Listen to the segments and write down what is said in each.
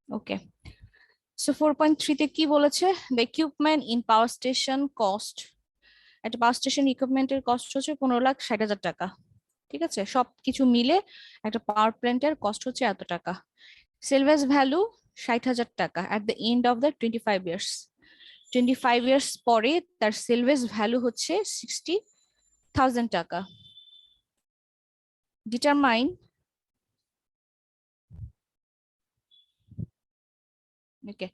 ওকে, so 4.3 তে কি বলেছে? The equipment in power station cost, একটা পাওয়ার স্টেশন ইকুইপমেন্টের কস্ট হচ্ছে 15,60,000 টাকা। ঠিক আছে, সবকিছু মিলে একটা পাওয়ার প্ল্যান্টের কস্ট হচ্ছে এত টাকা। সেলভেজ ভ্যালু 60,000 টাকা at the end of the 25 years. 25 years পরে তার সেলভেজ ভ্যালু হচ্ছে 60,000 টাকা। Determine Okay.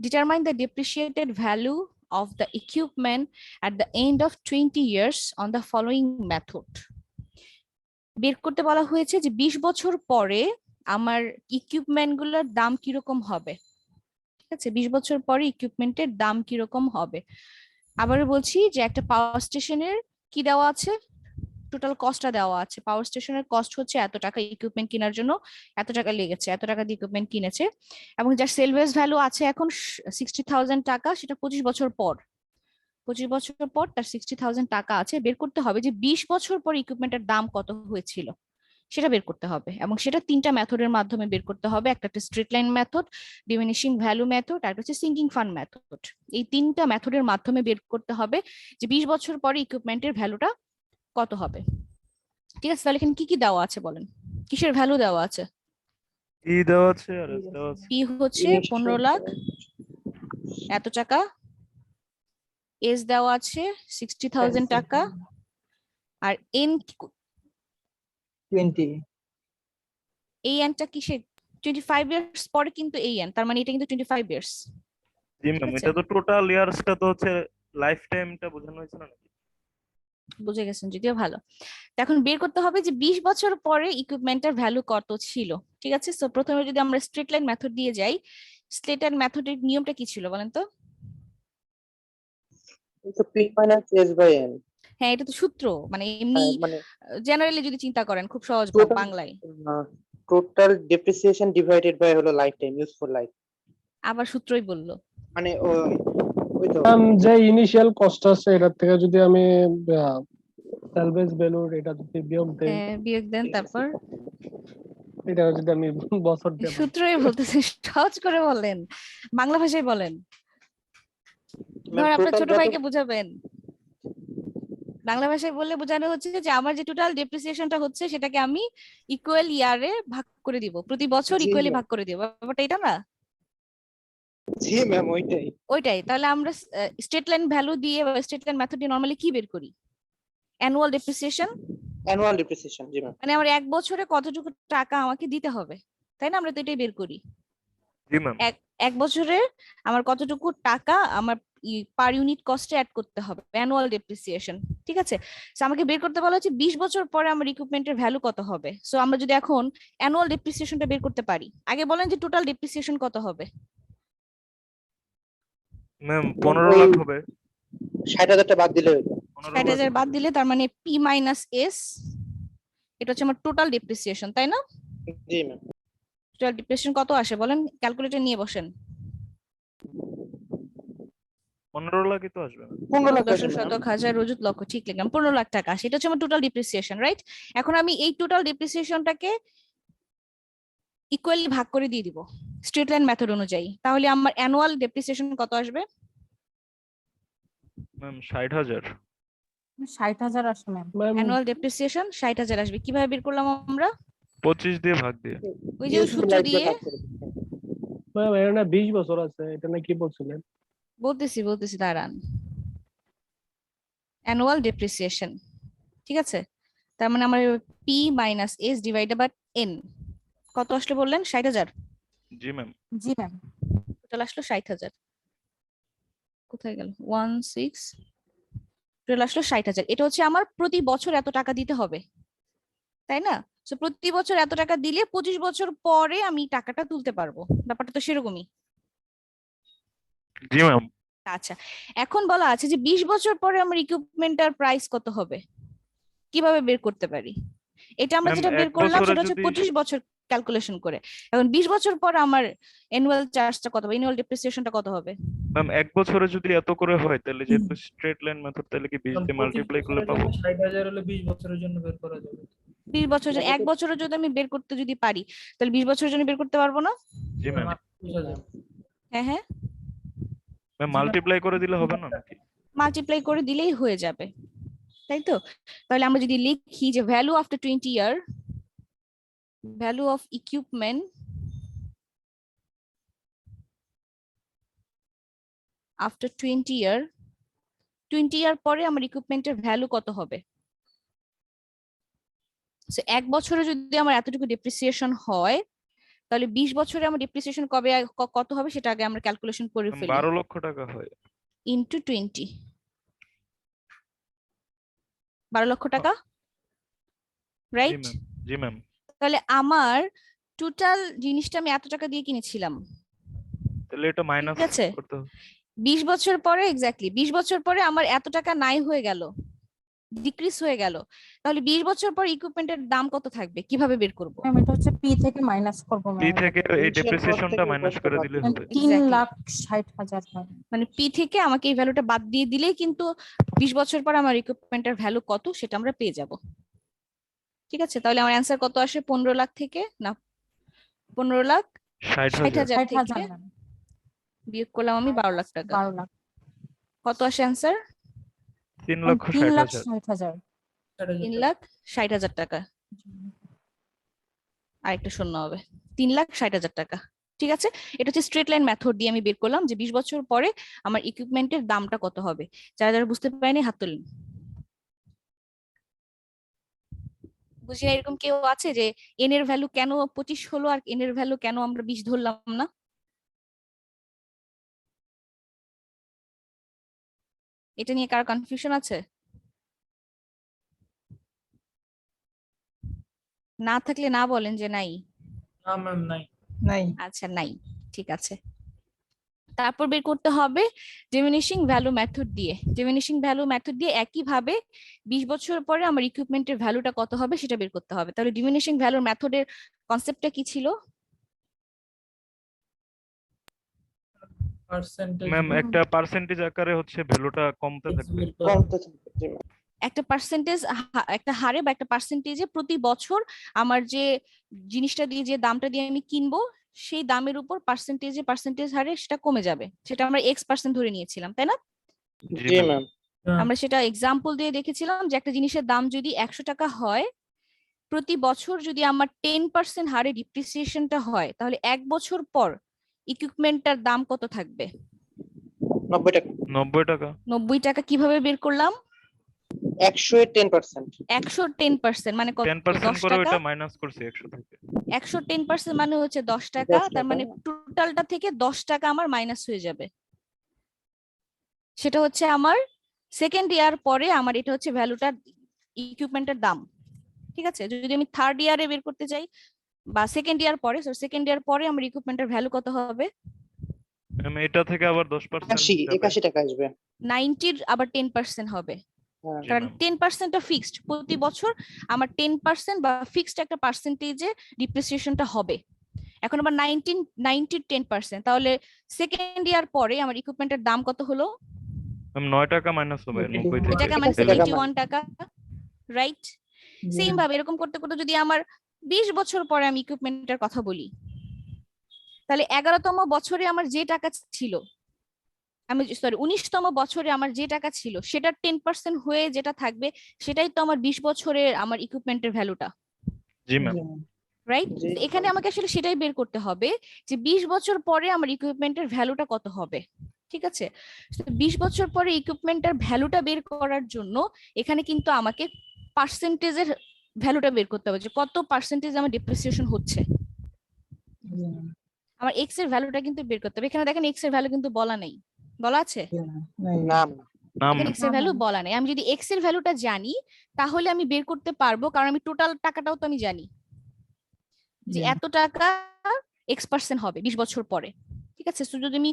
Determine the depreciated value of the equipment at the end of 20 years on the following method. বের করতে বলা হয়েছে যে 20 বছর পরে আমার ইকুইপমেন্ট গুলোর দাম কিরকম হবে। ঠিক আছে, 20 বছর পরে ইকুইপমেন্টের দাম কিরকম হবে। আবার বলছি যে একটা পাওয়ার স্টেশনের কি দেওয়া আছে, টোটাল কস্টটা দেওয়া আছে। পাওয়ার স্টেশনের কস্ট হচ্ছে এত টাকা, ইকুইপমেন্ট কেনার জন্য এত টাকা লেগেছে, এত টাকা দিয়ে ইকুইপমেন্ট কিনেছে, এবং যার সেলভেজ ভ্যালু আছে এখন 60,000 টাকা, সেটা 25 বছর পর, 25 বছর পর তার 60,000 টাকা আছে। বের করতে হবে যে 20 বছর পর ইকুইপমেন্টের দাম কত হয়েছিল, সেটা বের করতে হবে। এবং সেটা তিনটা মেথডের মাধ্যমে বের করতে হবে। একটা straight line method, diminishing value method, আর হচ্ছে সিঙ্কিং ফান্ড মেথড। এই তিনটা মেথডের মাধ্যমে বের করতে হবে যে 20 বছর পরে ইকুইপমেন্টের ভ্যালুটা কত হবে। ঠিক আছে, তাহলে এখানে কি কি দেওয়া আছে বলেন, কিসের ভ্যালু দেওয়া আছে? ই দেওয়া আছে আর এস দেওয়া আছে। পি হচ্ছে 15 লাখ এত টাকা, এস দেওয়া আছে 60,000 টাকা, আর এন 20 এই এনটা কিসের? 25 ইয়ার্স পরে কিন্তু এই এন, তার মানে এটা কিন্তু 25 ইয়ার্স। জি ম্যাম, এটা তো টোটাল ইয়ার্সটা তো হচ্ছে লাইফ টাইমটা বোঝানো হয়েছে না নাকি? বুঝে গেছেন, যদিও ভালো। তো এখন বের করতে হবে যে 20 বছর পরে ইকুইপমেন্টের ভ্যালু কত ছিল। ঠিক আছে, সো প্রথমে যদি আমরা স্ট্রেট লাইন মেথড দিয়ে যাই, স্ট্রেট লাইন মেথডের নিয়মটা কি ছিল বলেন তো? তো p minus s by n হ্যাঁ, এটা তো সূত্র, মানে এমনি মানে জেনারেলি যদি চিন্তা করেন খুব সহজ Total- বাংলায়। টোটাল ডেপ্রিসিয়েশন ডিভাইডেড বাই হলো লাইফ টাইম, ইউজফুল লাইফ। আবার সূত্রই বললো। মানে ওই তো যে ইনিশিয়াল কস্ট আছে এটার থেকে যদি আমি সেলভেজ ভ্যালুর এটা যদি বিয়োগ দেই, বিয়োগ দেন, তারপর এটা যদি আমি বছর দিয়ে ভাগ সূত্রই বলতেছে, সহজ করে বলেন, বাংলা ভাষায় বলেন। মানে ধর আপনার total ছোট যত- ভাইকে বুঝাবেন, বাংলা ভাষায় বললে বোঝানো হচ্ছে যে আমার যে টোটাল ডেপ্রিসিয়েশনটা হচ্ছে সেটাকে আমি ইকুয়াল ইয়ারে ভাগ করে দিব, প্রতি বছর জি ইকুয়ালি ma'am, ভাগ করে দিব, ব্যাপারটা এটা না? জি ম্যাম ওইটাই। ওইটাই। তাহলে আমরা স্টেট লাইন ভ্যালু দিয়ে বা স্টেট লাইন মেথড দিয়ে নরমালি কি বের করি? অ্যানুয়াল ডেপ্রিসিয়েশন, অ্যানুয়াল ডেপ্রিসিয়েশন, জি ম্যাম। মানে আমার এক বছরে কতটুকু টাকা আমাকে দিতে হবে, তাই না? আমরা তো এটাই বের করি। জি ম্যাম। এক বছরে আমার কতটুকু টাকা আমার পার ইউনিট কস্টে অ্যাড করতে হবে, অ্যানুয়াল ডেপ্রিসিয়েশন। ঠিক আছে, সো আমাকে বের করতে বলা হচ্ছে 20 বছর পরে আমার ইকুইপমেন্টের ভ্যালু কত হবে। সো আমরা যদি এখন অ্যানুয়াল ডেপ্রিসিয়েশনটা বের করতে পারি, আগে বলেন যে টোটাল ডেপ্রিসিয়েশন কত হবে? ম্যাম 15 লাখ হবে। 60,000 টা বাদ দিলে হইতো। 60,000 বাদ দিলে তার মানে পি মাইনাস এস, এটা হচ্ছে আমার টোটাল ডেপ্রিসিয়েশন, তাই না? জি ম্যাম। টোটাল ডেপ্রিসিয়েশন কত আসে বলেন, ক্যালকুলেটর নিয়ে বসেন। 15 লাখই তো আসবে। 15 লাখ দশক আসবে শতক হাজার অযুত লক্ষ, ঠিক লিখলাম, 15 লাখ টাকা আসে। এটা হচ্ছে আমার টোটাল ডেপ্রিসিয়েশন, রাইট? এখন আমি এই টোটাল ডেপ্রিসিয়েশনটাকে ইকুয়ালি ভাগ করে দিয়ে দিব স্ট্রেট লাইন মেথড অনুযায়ী, তাহলে আমার অ্যানুয়াল ডেপ্রিসিয়েশন কত আসবে? ম্যাম 60,000। 60,000 আসে ম্যাম। অ্যানুয়াল ডেপ্রিসিয়েশন 60,000 আসবে। কিভাবে বের করলাম আমরা? 25 দিয়ে ভাগ দিয়ে। ওই যে সূত্র দিয়ে ম্যাম, এর না 20 বছর আছে, এটা না কি বলছিলেন? বলতেছি দাঁড়ান। অ্যানুয়াল ডেপ্রিসিয়েশন, ঠিক আছে, তার মানে আমার P minus S divided by N কত আসলে বললেন? 60,000। জি ম্যাম। জি ম্যাম। টোটাল আসলো 60,000। কোথায় গেল 16? টোটাল আসলো 60,000। এটা হচ্ছে আমার প্রতি বছর এত টাকা দিতে হবে, তাই না? তো প্রতি বছর এত টাকা দিলে 25 বছর পরে আমি টাকাটা তুলতে পারবো, ব্যাপারটা তো সেরকমই। জি ম্যাম। আচ্ছা, এখন বলা আছে যে 20 বছর পরে আমার ইকুইপমেন্টের প্রাইস কত হবে, কিভাবে বের করতে পারি? এটা আমরা ম্যাম, যেটা বের এক করলাম বছরে সেটা হচ্ছে যদি- 25 বছর ক্যালকুলেশন করে। এখন 20 বছর পর আমার অ্যানুয়াল চার্জটা কত হবে, অ্যানুয়াল ডেপ্রিসিয়েশনটা কত হবে? ম্যাম এক বছরে যদি এত করে হয় তাহলে যেহেতু স্ট্রেট লাইন মেথড, তাহলে কি 20 দিয়ে মাল্টিপ্লাই করলে পাবো? 60,000 হলে 20 বছরের জন্য বের করা যাবে। 20 বছর, এক বছরের যদি আমি বের করতে যদি পারি, তাহলে 20 বছরের জন্য বের করতে পারবো না? জি ম্যাম। 20,000 হ্যাঁ হ্যাঁ, ম্যাম মাল্টিপ্লাই করে দিলে হবে না নাকি? মাল্টিপ্লাই করে দিলেই হয়ে যাবে, তাই তো? তাহলে আমরা যদি লিখি যে value after 20 year, value of equipment after 20 ইয়ার, 20 ইয়ার পরে আমার ইকুইপমেন্টের ভ্যালু কত হবে? সো 1 বছরে যদি আমার এতটুকু ডেপ্রিসিয়েশন হয়, তাহলে 20 বছরে আমার ডেপ্রিসিয়েশন কত হবে সেটা আগে আমরা ক্যালকুলেশন করে ম্যাম ফেলি। 12 লক্ষ টাকা হয়। ইনটু 20, 12 লক্ষ টাকা, জি রাইট? ম্যাম, জি ম্যাম। তাহলে আমার টোটাল জিনিসটা আমি এত টাকা দিয়ে কিনেছিলাম, তাহলে এটা মাইনাস ঠিক আছে? করতে হবে। 20 বছর পরে, এক্স্যাক্টলি 20 বছর পরে আমার এত টাকা নাই হয়ে গেল, ডিক্রিজ হয়ে গেল। তাহলে 20 বছর পর ইকুইপমেন্টের দাম কত থাকবে, কিভাবে বের করব? ম্যাম এটা হচ্ছে পি থেকে মাইনাস করবো পি ম্যাম। থেকে এই Initial ডেপ্রিসিয়েশনটা cost থেকে মাইনাস cost করে বাদ দিলে দিতে হবে। 3,60,000 হয়। মানে পি থেকে আমাকে এই ভ্যালুটা বাদ দিয়ে দিলেই কিন্তু 20 বছর পর আমার ইকুইপমেন্টের ভ্যালু কত সেটা আমরা পেয়ে যাব, ঠিক আছে? তাহলে আমার অ্যান্সার কত আসে? 15 লাখ থেকে, না 15,60,000 60,000। 60,000 থেকে ম্যাম। বিয়োগ করলাম আমি 12 লাখ টাকা, 12 লাখ। কত আসে অ্যান্সার? 3,60,000। 3,60,000। 3,60,000 টাকা। আরেকটা শূন্য হবে, 3,60,000 টাকা, ঠিক আছে? এটা হচ্ছে স্ট্রেট লাইন মেথড দিয়ে আমি বের করলাম যে 20 বছর পরে আমার ইকুইপমেন্টের দামটা কত হবে। যারা যারা বুঝতে পারেনি হাত তুলেন। বুঝি এরকম কেউ আছে যে এন এর ভ্যালু কেন 25 হলো আর এন এর ভ্যালু কেন আমরা 20 ধরলাম না? এটা নিয়ে কার কনফিউশন আছে? না থাকলে না বলেন যে নাই। না ম্যাম নাই। নাই। আচ্ছা নাই, ঠিক আছে। তারপর বের করতে হবে ডিমিনিশিং ভ্যালু মেথড দিয়ে। ডিমিনিশিং ভ্যালু মেথড দিয়ে একইভাবে 20 বছর পরে আমার ইকুইপমেন্টের ভ্যালুটা কত হবে সেটা বের করতে হবে। তাহলে ডিমিনিশিং ভ্যালু মেথডের কনসেপ্টটা কি ছিল? পার্সেন্টেজ ম্যাম একটা পার্সেন্টেজ আকারে হচ্ছে ভ্যালুটা কমতে থাকবে। কমতে থাকবে, জি ma'am। একটা পার্সেন্টেজ, একটা হারে বা একটা পার্সেন্টেজে প্রতি বছর আমার যে জিনিসটা দিয়ে, যে দামটা দিয়ে আমি কিনবো, সেই দামের উপর পার্সেন্টেজ হারে সেটা কমে যাবে। সেটা আমরা X% ধরে নিয়েছিলাম, তাই না? জি জি ম্যাম। ম্যাম। আমরা সেটা এক্সাম্পল দিয়ে দেখেছিলাম যে একটা জিনিসের দাম যদি 100 টাকা হয়, প্রতি বছর যদি আমার 10% হারে ডিপ্রিসিয়েশনটা হয়, তাহলে 1 বছর পর ইকুইপমেন্টটার দাম কত থাকবে? 90 টাকা। 90 টাকা। 90 টাকা কিভাবে বের করলাম? 100 এর 10%। 100 10% মানে কত? 10% 10 করে টাকা। ওটা মাইনাস করছি 100 থেকে। 100 10% মানে হচ্ছে 10 টাকা। 10 তার টাকা। মানে টোটালটা থেকে 10 টাকা আমার মাইনাস হয়ে যাবে। সেটা হচ্ছে আমার সেকেন্ড ইয়ার পরে আমার এটা হচ্ছে ভ্যালুটার, ইকুইপমেন্টের দাম, ঠিক আছে? যদি আমি থার্ড ইয়ারে বের করতে চাই বা সেকেন্ড ইয়ার পরে, সেকেন্ড ইয়ার পরে আমার ইকুইপমেন্টের ভ্যালু কত হবে? ম্যাম এটা থেকে আবার 10% 81 টাকা আসবে। 90 এর আবার 10% হবে, হ্যাঁ। জি কারণ ম্যাম। 10%টা ফিক্সড। প্রতি বছর আমার 10% বা ফিক্সড একটা পার্সেন্টেজে ডিপ্রিসিয়েশনটা হবে। এখন আবার 90 10%, তাহলে সেকেন্ড ইয়ার পরে আমার ইকুইপমেন্টের দাম কত হলো? ম্যাম 9 টাকা মাইনাস হবে 90 9 থেকে। টাকা মানে 80 টাকা 71 টাকা, রাইট? সেম ভাবে এরকম করতে করতে যদি আমার 20 বছর পরে আমি ইকুইপমেন্টের কথা বলি, তাহলে 11তম বছরে আমার যে টাকা ছিল, আমি সরি 19তম বছরে আমার যে টাকা ছিল সেটার 10% হয়ে যেটা থাকবে, সেটাই তো আমার 20 বছরের আমার ইকুইপমেন্টের ভ্যালুটা, জি ম্যাম। রাইট? জি। এখানে আমাকে আসলে সেটাই বের করতে হবে যে 20 বছর পরে আমার ইকুইপমেন্টের ভ্যালুটা কত হবে, ঠিক আছে? 20 বছর পরে ইকুইপমেন্টের ভ্যালুটা বের করার জন্য এখানে কিন্তু আমাকে পার্সেন্টেজের ভ্যালুটা বের করতে হবে যে কত পার্সেন্টেজ আমার ডিপ্রিসিয়েশন হচ্ছে। আমার এক্স এর ভ্যালুটা কিন্তু বের করতে হবে। এখানে দেখেন এক্স এর ভ্যালু কিন্তু বলা নেই, বলা আছে? না এখানে এক্স এর ভ্যালু বলা নেই। আমি যদি এক্স এর ভ্যালুটা জানি তাহলে আমি বের করতে পারবো, কারণ আমি টোটাল টাকাটাও তো আমি জানি যে এত টাকা X% হবে 20 বছর পরে, ঠিক আছে? তো যদি আমি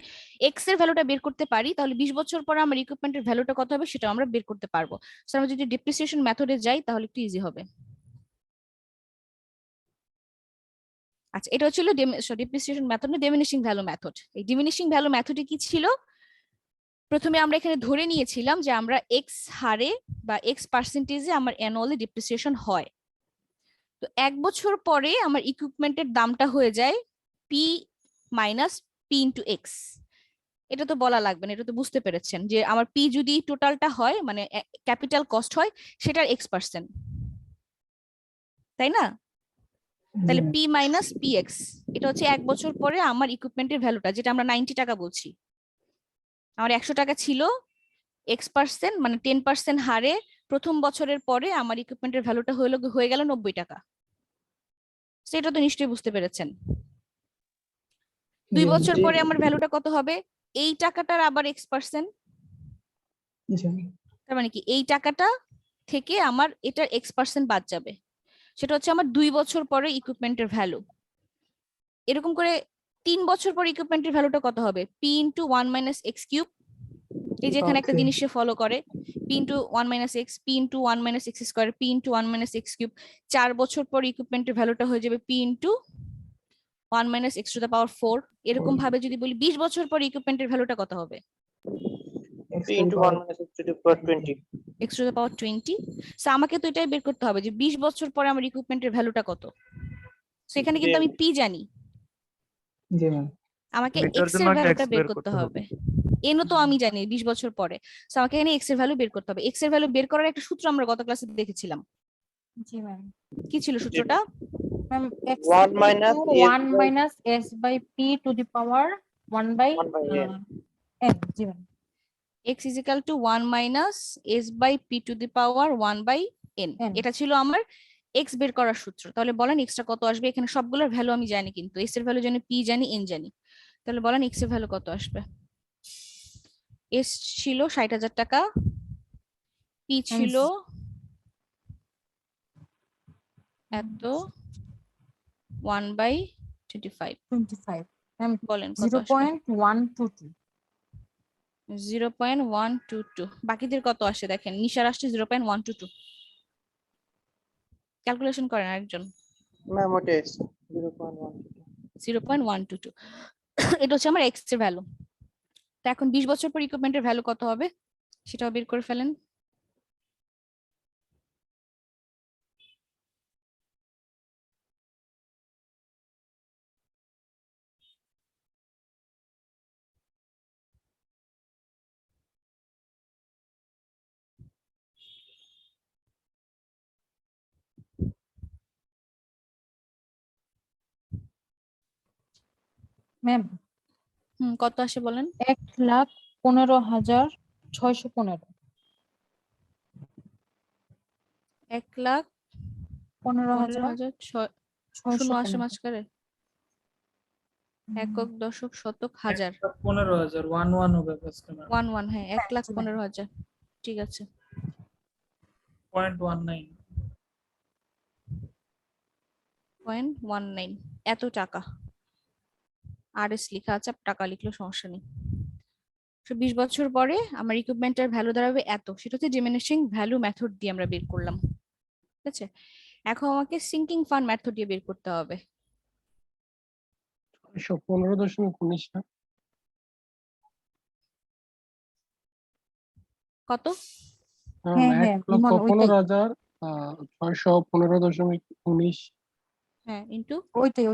এক্স এর ভ্যালুটা বের করতে পারি তাহলে 20 বছর পরে আমার ইকুইপমেন্টের ভ্যালুটা কত হবে সেটা আমরা বের করতে পারবো। সো আমরা যদি ডিপ্রিসিয়েশন মেথডে যাই তাহলে একটু ইজি হবে। আচ্ছা, এটা হচ্ছিল ডিপ্রিসিয়েশন মেথড না, ডিমিনিশিং ভ্যালু মেথড। এই ডিমিনিশিং ভ্যালু মেথডে কি ছিল? প্রথমে আমরা এখানে ধরে নিয়েছিলাম যে আমরা এক্স হারে বা X% আমার অ্যানুয়ালি ডিপ্রিসিয়েশন হয়। তো 1 বছর পরে আমার ইকুইপমেন্টের দামটা হয়ে যায় P minus P into x. এটা তো বলা লাগবে না, এটা তো বুঝতে পেরেছেন যে আমার পি যদি টোটালটা হয় মানে ক্যাপিটাল কস্ট হয় সেটার x%, তাই না? তাহলে পি মাইনাস পি এক্স, এটা হচ্ছে 1 বছর পরে আমার ইকুইপমেন্টের ভ্যালুটা, যেটা আমরা 90 টাকা বলছি। আমার 100 টাকা ছিল, x% মানে 10% হারে প্রথম বছরের পরে আমার ইকুইপমেন্টের ভ্যালুটা হয়ে গেল 90 টাকা। সেটা তো নিশ্চয়ই বুঝতে পেরেছেন। 2 বছর পরে আমার ভ্যালুটা কত হবে? এই টাকাটার আবার x%, তার মানে কি এই টাকাটা থেকে আমার এটার x% বাদ যাবে, সেটা হচ্ছে আমার 2 বছর পরে ইকুইপমেন্টের ভ্যালু। এরকম করে 3 বছর পর ইকুইপমেন্টের ভ্যালুটা কত হবে? p into 1 minus x cube. এই যে এখানে একটা জিনিস ফলো করে, p into 1 minus x, p into 1 minus x square, p into 1 minus x cube. 4 বছর পর ইকুইপমেন্টের ভ্যালুটা হয়ে যাবে p into 1 minus x to the power 4। এরকম ভাবে যদি বলি 20 বছর পর ইকুইপমেন্টের ভ্যালুটা কত হবে? p into 1 minus x to the power 20. X to the power 20। So আমাকে তো এটাই বের করতে হবে যে 20 বছর পরে আমার ইকুইপমেন্টের ভ্যালুটা কত। সো এখানে কিন্তু আমি p জানি, আমাকে এটার x জন্য এর একটা ভ্যালুটা x বের করতে হবে। এনও তো আমি জানি 20 বছর পরে, সো আমাকে এখানে x এর ভ্যালু বের করতে হবে। x এর ভ্যালু বের করার একটা সূত্র আমরা গত ক্লাসে দেখেছিলাম। জি ম্যাম। কি ছিল সূত্রটা? Ma'am x 1 minus s 1 by minus s by p to the power 1 by 1 by n. n। G ma'am. x is equal to 1 minus s by p to the power 1 by n। n। এটা ছিল আমার x বের করার সূত্র। তাহলে বলেন x টা কত আসবে? এখানে সবগুলোর ভ্যালু আমি জানি, কিন্তু s এর ভ্যালু জানি, p জানি, n জানি। তাহলে বলেন x এর ভ্যালু কত আসবে? s ছিল 60,000 টাকা, p ছিল এত 1 by 25। 25 ম্যাম। বলেন কত আসবে? 0.122। 0.122। বাকিদের কত আসে দেখেন, নিশার আসছে 0.122। ক্যালকুলেশন করেন আরেকজন। Ma'am, what is 0.1? 0.122। এটা হচ্ছে আমার এক্স এর ভ্যালু। তো এখন 20 বছর পর ইকুইপমেন্টের ভ্যালু কত হবে সেটাও বের করে ফেলেন। ম্যাম কত আসে বলেন? 1,15,615। 1,15,600। শূন্য আসে 15,615। মাঝখানে, একক দশক শতক হাজার। 15,000 1 হবে কাস্টমার 1 হ্যাঁ, 1,15,000। ঠিক আছে, 0.19 0.19 এত টাকা। আর এস লেখা আছে, টাকা লিখলেও সমস্যা নেই। 20 বছর পরে আমার ইকুইপমেন্টের ভ্যালু দাঁড়াবে এত, সেটা হচ্ছে ডিমিনিশিং ভ্যালু মেথড দিয়ে আমরা বের করলাম। ঠিক আছে, এখন আমাকে সিঙ্কিং ফান্ড মেথড দিয়ে বের করতে হবে। 15.19 না? কত? হ্যাঁ, হ্যাঁ, ইমন, ওইটাই। 1,15,615.19। হ্যাঁ, ইনটু ওইটাই।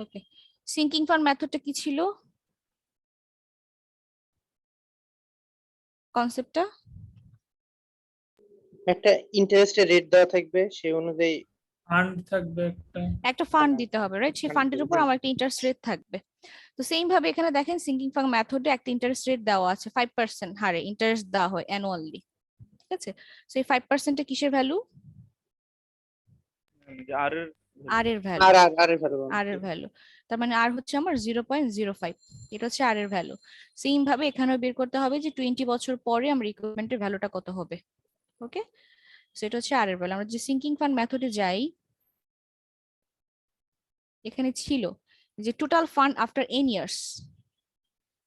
ওকে। সিঙ্কিং ফান্ড মেথডটা কি ছিল কনসেপ্টটা? একটা ইন্টারেস্টের রেট দেওয়া থাকবে, সেই অনুযায়ী ফান্ড থাকবে একটা ফান্ড দিতে হবে, রাইট? সেই ফান্ডের উপর আমার একটা ইন্টারেস্ট রেট থাকবে। তো সেম ভাবে এখানে দেখেন সিঙ্কিং ফান্ড মেথডে একটা ইন্টারেস্ট রেট দেওয়া আছে, 5% হারে ইন্টারেস্ট দেওয়া হয় অ্যানুয়ালি। ঠিক আছে, সেই 5% কিসের ভ্যালু? আর এর আর এর ভ্যালু। আর এর ভ্যালু। আর এর ভ্যালু, তার মানে আর হচ্ছে আমার 0.05। এটা হচ্ছে আর এর ভ্যালু। সেম ভাবে এখানেও বের করতে হবে যে 20 বছর পরে আমার ইকুইপমেন্টের ভ্যালুটা কত হবে। ওকে, সেটা হচ্ছে আর এর ভ্যালু। আমরা যে সিঙ্কিং ফান্ড মেথডে যাই, এখানে ছিল যে total fund after n years,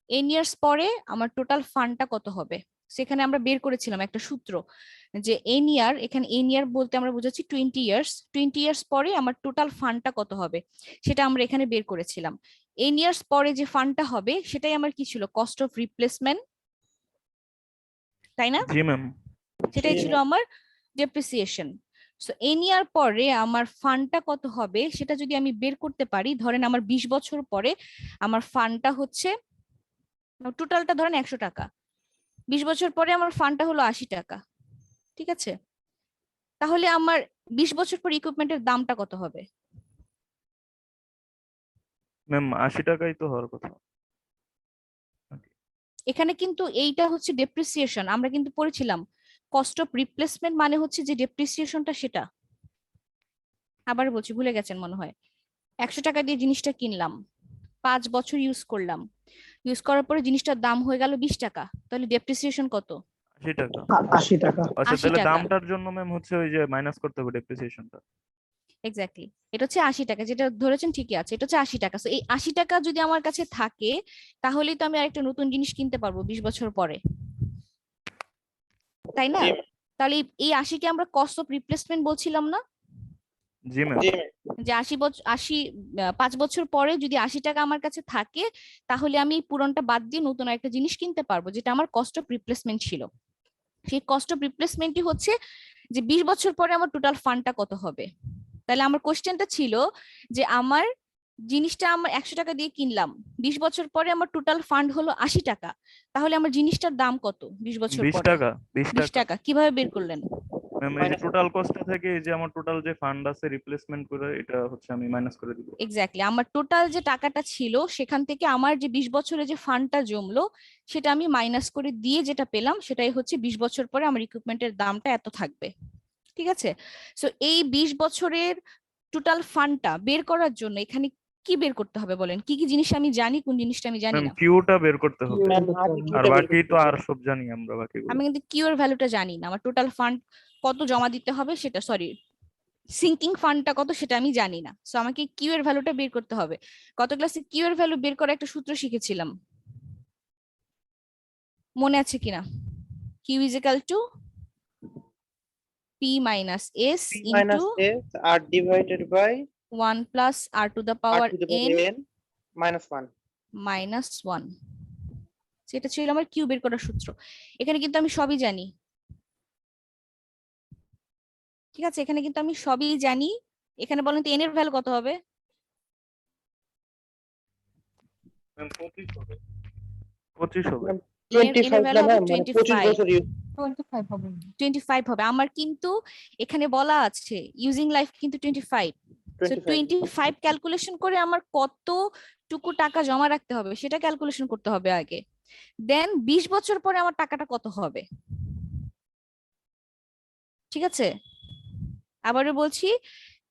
n years পরে আমার টোটাল ফান্ডটা কত হবে। সেখানে আমরা বের করেছিলাম একটা সূত্র যে n ইয়ার, এখানে n ইয়ার বলতে আমরা বুঝাচ্ছি 20 ইয়ার্স। 20 ইয়ার্স পরে আমার টোটাল ফান্ডটা কত হবে সেটা আমরা এখানে বের করেছিলাম। n ইয়ার্স পরে যে ফান্ডটা হবে সেটাই আমার কি ছিল? কস্ট অফ রিপ্লেসমেন্ট, তাই না? জি ম্যাম। সেটাই জি ছিল ম্যাম। আমার ডেপ্রিসিয়েশন। সো এই নেওয়ার পরে আমার ফান্ডটা কত হবে সেটা যদি আমি বের করতে পারি, ধরেন আমার 20 বছর পরে আমার ফান্ডটা হচ্ছে, টোটালটা ধরেন 100 টাকা, 20 বছর পরে আমার ফান্ডটা হলো 80 টাকা, ঠিক আছে? তাহলে আমার 20 বছর পর ইকুইপমেন্টের দামটা কত হবে? ম্যাম 80 টাকাই তো হওয়ার কথা। এখানে কিন্তু এইটা হচ্ছে ডেপ্রিসিয়েশন, আমরা কিন্তু পড়েছিলাম কস্ট অফ রিপ্লেসমেন্ট মানে হচ্ছে যে ডেপ্রিসিয়েশনটা সেটা। আবার বলছি, ভুলে গেছেন মনে হয়। 100 টাকা দিয়ে জিনিসটা কিনলাম, 5 বছর ইউজ করলাম, ইউজ করার পরে জিনিসটার দাম হয়ে গেল 20 টাকা, তাহলে ডেপ্রিসিয়েশন কত? 80 টাকা। 80 টাকা। আচ্ছা 80 তাহলে টাকা, দামটার জন্য ম্যাম হচ্ছে ওই যে মাইনাস করতে হবে ডেপ্রিসিয়েশনটা। এক্স্যাক্টলি। এটা হচ্ছে 80 টাকা, যেটা ধরেছেন ঠিকই আছে, এটা হচ্ছে 80 টাকা। তো এই 80 টাকা যদি আমার কাছে থাকে, তাহলেই তো আমি আরেকটা নতুন জিনিস কিনতে পারবো 20 বছর পরে, তাই না? জি তাহলে এই 80 কে আমরা কস্ট অফ রিপ্লেসমেন্ট বলছিলাম না? জি ম্যাম। জি ম্যাম। যে 5 বছর পরে যদি 80 টাকা আমার কাছে থাকে, তাহলে আমি এই পুরনটা বাদ দিয়ে নতুন একটা জিনিস কিনতে পারবো, যেটা আমার কস্ট অফ রিপ্লেসমেন্ট ছিল। সেই কস্ট অফ রিপ্লেসমেন্টই হচ্ছে যে 20 বছর পরে আমার টোটাল ফান্ডটা কত হবে। তাহলে আমার কোশ্চেনটা ছিল যে আমার জিনিসটা আমার 100 টাকা দিয়ে কিনলাম, 20 বছর পরে আমার টোটাল ফান্ড হলো 80 টাকা, তাহলে আমার জিনিসটার দাম কত 20 বছর 20 পরে? টাকা 20 20 টাকা। টাকা কিভাবে বের করলেন? ম্যাম এই যে টোটাল কস্টটা থেকে এই যে আমার টোটাল যে ফান্ড আছে রিপ্লেসমেন্ট করে এটা হচ্ছে আমি মাইনাস করে দিব। এক্স্যাক্টলি, আমার টোটাল যে টাকাটা ছিল সেখান থেকে আমার যে 20 বছরে যে ফান্ডটা জমলো সেটা আমি মাইনাস করে দিয়ে যেটা পেলাম সেটাই হচ্ছে 20 বছর পরে আমার ইকুইপমেন্টের দামটা এত থাকবে, ঠিক আছে? সো এই 20 বছরের টোটাল ফান্ডটা বের করার জন্য এখানে কি বের করতে হবে বলেন? কি কি জিনিস আমি জানি, কোন জিনিসটা আমি জানি ম্যাম না? কিউটা বের করতে হবে। ম্যাম আগে আর কিউটা বের বাকি করতে তো হবে। আর সব জানি আমরা বাকিগুলো। আমি কিন্তু কিউ এর ভ্যালুটা জানি না, আমার টোটাল ফান্ড কত জমা দিতে হবে সেটা, সরি, সিঙ্কিং ফান্ডটা কত সেটা আমি জানি না। সো আমাকে কিউ এর ভ্যালুটা বের করতে হবে। গত ক্লাসে কিউ এর ভ্যালু বের করার একটা সূত্র শিখেছিলাম, মনে আছে কিনা? Q is equal to P minus S P into minus S R divided by 1 plus R to the R power to the N power n minus 1. Minus 1। সেটা ছিল আমার কিউ বের করার সূত্র। এখানে কিন্তু আমি সবই জানি, ঠিক আছে? এখানে কিন্তু আমি সবই জানি। এখানে বলেন তো এন এর ভ্যালু কত হবে? ম্যাম 25 হবে। 25 হবে। ম্যাম এন এর 25 ভ্যালু না হবে ম্যাম, মানে 25 25, বছর ইউজ 25 হবে। 25 হবে আমার, কিন্তু এখানে বলা আছে ইউজিং লাইফ কিন্তু 25। সো 25 25 ক্যালকুলেশন করে আমার কতটুকু টাকা জমা রাখতে হবে সেটা ক্যালকুলেশন করতে হবে আগে, দেন 20 বছর পরে আমার টাকাটা কত হবে, ঠিক আছে? আবারও বলছি,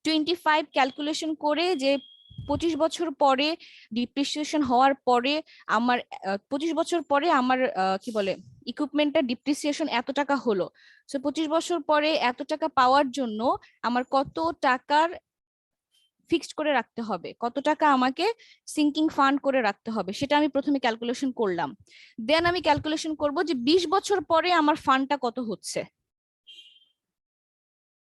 25 ক্যালকুলেশন করে যে 25 বছর পরে ডিপ্রিসিয়েশন হওয়ার পরে আমার 25 বছর পরে আমার কি বলে ইকুইপমেন্টটা ডিপ্রিসিয়েশন এত টাকা হলো। সো 25 বছর পরে এত টাকা পাওয়ার জন্য আমার কত টাকার ফিক্সড করে রাখতে হবে, কত টাকা আমাকে সিঙ্কিং ফান্ড করে রাখতে হবে, সেটা আমি প্রথমে ক্যালকুলেশন করলাম। দেন আমি ক্যালকুলেশন করব যে 20 বছর পরে আমার ফান্ডটা কত হচ্ছে।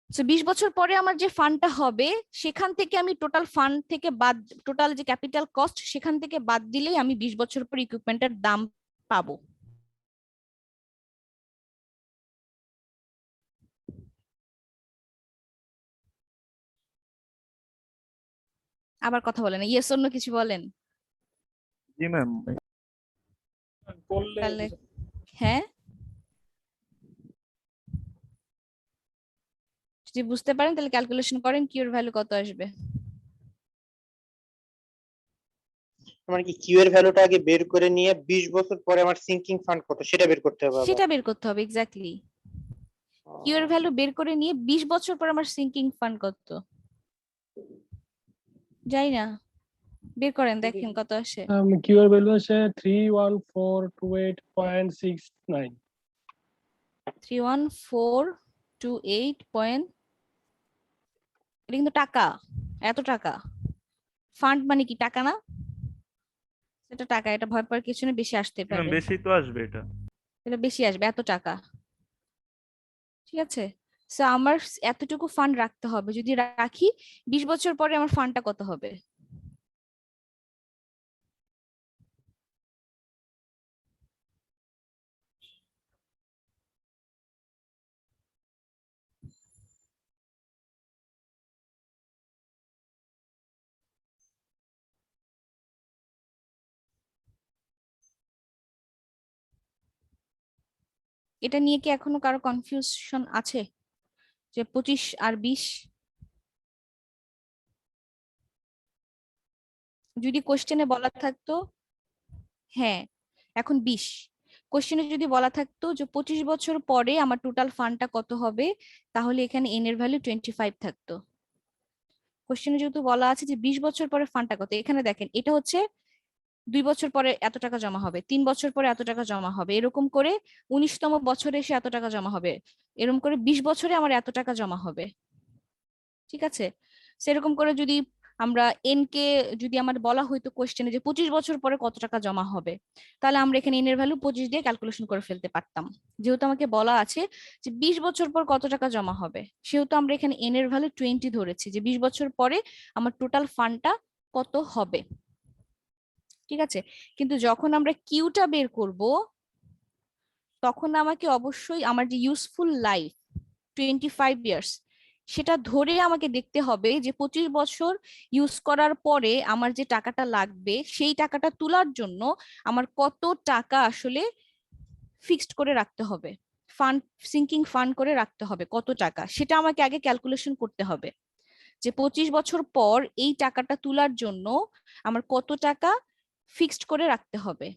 সো 20 বছর পরে আমার যে ফান্ডটা হবে সেখান থেকে আমি টোটাল ফান্ড থেকে বাদ, টোটাল যে ক্যাপিটাল কস্ট সেখান থেকে বাদ দিলেই আমি 20 বছর পর ইকুইপমেন্টের দাম পাবো। আবার কথা বলেন, ইয়েস অন্য কিছু বলেন। জি ম্যাম। করলে তাহলে হ্যাঁ, যদি বুঝতে পারেন তাহলে ক্যালকুলেশন করেন কিউর ভ্যালু কত আসবে। মানে কি কিউ এর ভ্যালুটা আগে বের করে নিয়ে 20 বছর পরে আমার সিঙ্কিং ফান্ড কত সেটা বের করতে হবে আবার। সেটা বের করতে হবে, এক্স্যাক্টলি। কিউ এর ভ্যালু বের করে নিয়ে 20 বছর পর আমার সিঙ্কিং ফান্ড কত জানি না, বের করেন দেখেন কত আসে। কিউ এর ভ্যালু আছে 31428.69। 31428 পয়েন্ট, এটা কিন্তু টাকা, এত টাকা। ফান্ড মানে কি টাকা না? এটা টাকা, এটা ভয় পাওয়ার কিছু না, বেশি আসতে ম্যাম পারে, বেশি তো আসবে এটা। এটা বেশি আসবে, এত টাকা, ঠিক আছে? সো আমার এতটুকু ফান্ড রাখতে হবে, যদি রাখি 20 বছর পরে আমার ফান্ডটা কত হবে? এটা নিয়ে কি এখনো কারো কনফিউশন আছে যে 25 আর 20? যদি কোশ্চেনে বলা থাকতো, হ্যাঁ এখন 20, কোশ্চেনে যদি বলা থাকতো যে 25 বছর পরে আমার টোটাল ফান্ডটা কত হবে, তাহলে এখানে এন এর ভ্যালু 25 থাকতো। কোশ্চেনে যেহেতু বলা আছে যে 20 বছর পরে ফান্ডটা কত, এখানে দেখেন এটা হচ্ছে 2 বছর পরে এত টাকা জমা হবে, 3 বছর পরে এত টাকা জমা হবে, এরকম করে 19তম বছরে এসে এত টাকা জমা হবে, এরকম করে 20 বছরে আমার এত টাকা জমা হবে। ঠিক আছে, সেরকম করে যদি আমরা এন কে যদি আমার বলা হইতো কোশ্চেনে যে 25 বছর পরে কত টাকা জমা হবে, তাহলে আমরা এখানে এন এর ভ্যালু 25 দিয়ে ক্যালকুলেশন করে ফেলতে পারতাম। যেহেতু আমাকে বলা আছে যে 20 বছর পর কত টাকা জমা হবে, সেহেতু আমরা এখানে এন এর ভ্যালু 20 ধরেছি, যে 20 বছর পরে আমার টোটাল ফান্ডটা কত হবে। ঠিক আছে, কিন্তু যখন আমরা কিউটা বের করব, তখন আমাকে অবশ্যই আমার যে ইউজফুল লাইফ 25 ইয়ার্স, সেটা ধরে আমাকে দেখতে হবে যে 25 বছর ইউজ করার পরে আমার যে টাকাটা লাগবে, সেই টাকাটা তোলার জন্য আমার কত টাকা আসলে ফিক্সড করে রাখতে হবে, ফান্ড সিঙ্কিং ফান্ড করে রাখতে হবে, কত টাকা, সেটা আমাকে আগে ক্যালকুলেশন করতে হবে যে 25 বছর পর এই টাকাটা তোলার জন্য আমার কত টাকা ফিক্সড করে রাখতে হবে।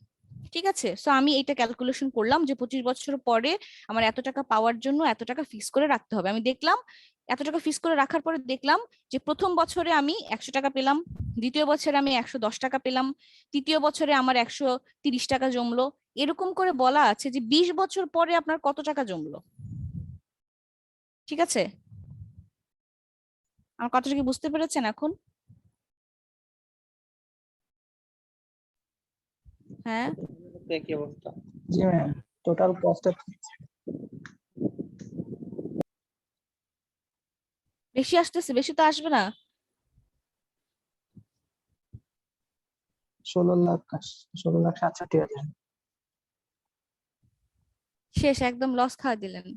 ঠিক আছে, সো আমি এটা ক্যালকুলেশন করলাম যে 25 বছর পরে আমার এত টাকা পাওয়ার জন্য এত টাকা ফিক্স করে রাখতে হবে। আমি দেখলাম এত টাকা ফিক্স করে রাখার পরে দেখলাম যে প্রথম বছরে আমি 100 টাকা পেলাম, দ্বিতীয় বছরে আমি 110 টাকা পেলাম, তৃতীয় বছরে আমার 130 টাকা জমলো, এরকম করে বলা আছে যে 20 বছর পরে আপনার কত টাকা জমলো। ঠিক আছে, আমার কথাটা কি বুঝতে পেরেছেন এখন? হ্যাঁ, কি অবস্থা? জি ম্যাম, টোটাল কস্ট বেশি আসতেছে? বেশি তো আসবে না। 16,67,000। শেষ, একদম লস খাওয়া দিলেন।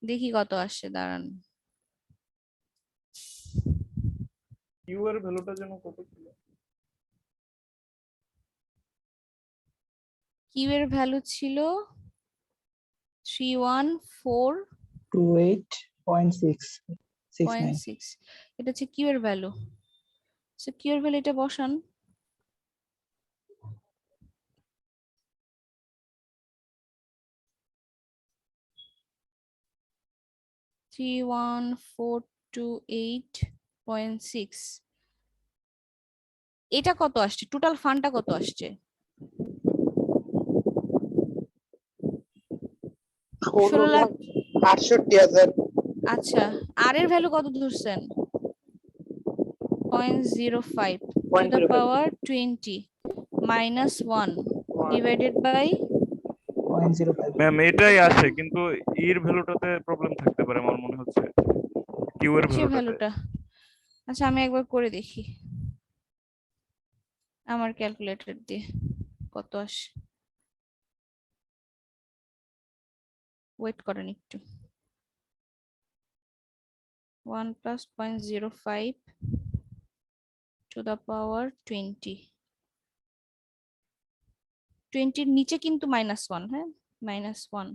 দেখি কত আসছে, দাঁড়ান। কিউ এর ভ্যালুটা যেন কত ছিল? কিউ এর ভ্যালু ছিল 314.69। 28.669। এটা হচ্ছে কিউ এর ভ্যালু। সো কিউ এর ভ্যালু এটা বসান। $31,428.6। এটা কত আসছে? টোটাল ফান্ডটা কত আসছে? 16,68,000। আচ্ছা, আর এর ভ্যালু কত ধরছেন? 0.05 to the power 20 minus 1 divided by 0.05। Ma'am এটাই আসে, কিন্তু এর ভ্যালুটাতে প্রবলেম থাকতে পারে আমার মনে হচ্ছে, কিউ এর কিসের ভ্যালুটাতে। ভ্যালুটা? আচ্ছা, আমি একবার করে দেখি আমার ক্যালকুলেটর দিয়ে কত আসে। ওয়েট করেন একটু। 1 plus 0.05 to the power 20। 20 নিচে কিন্তু -1, হ্যাঁ, -1,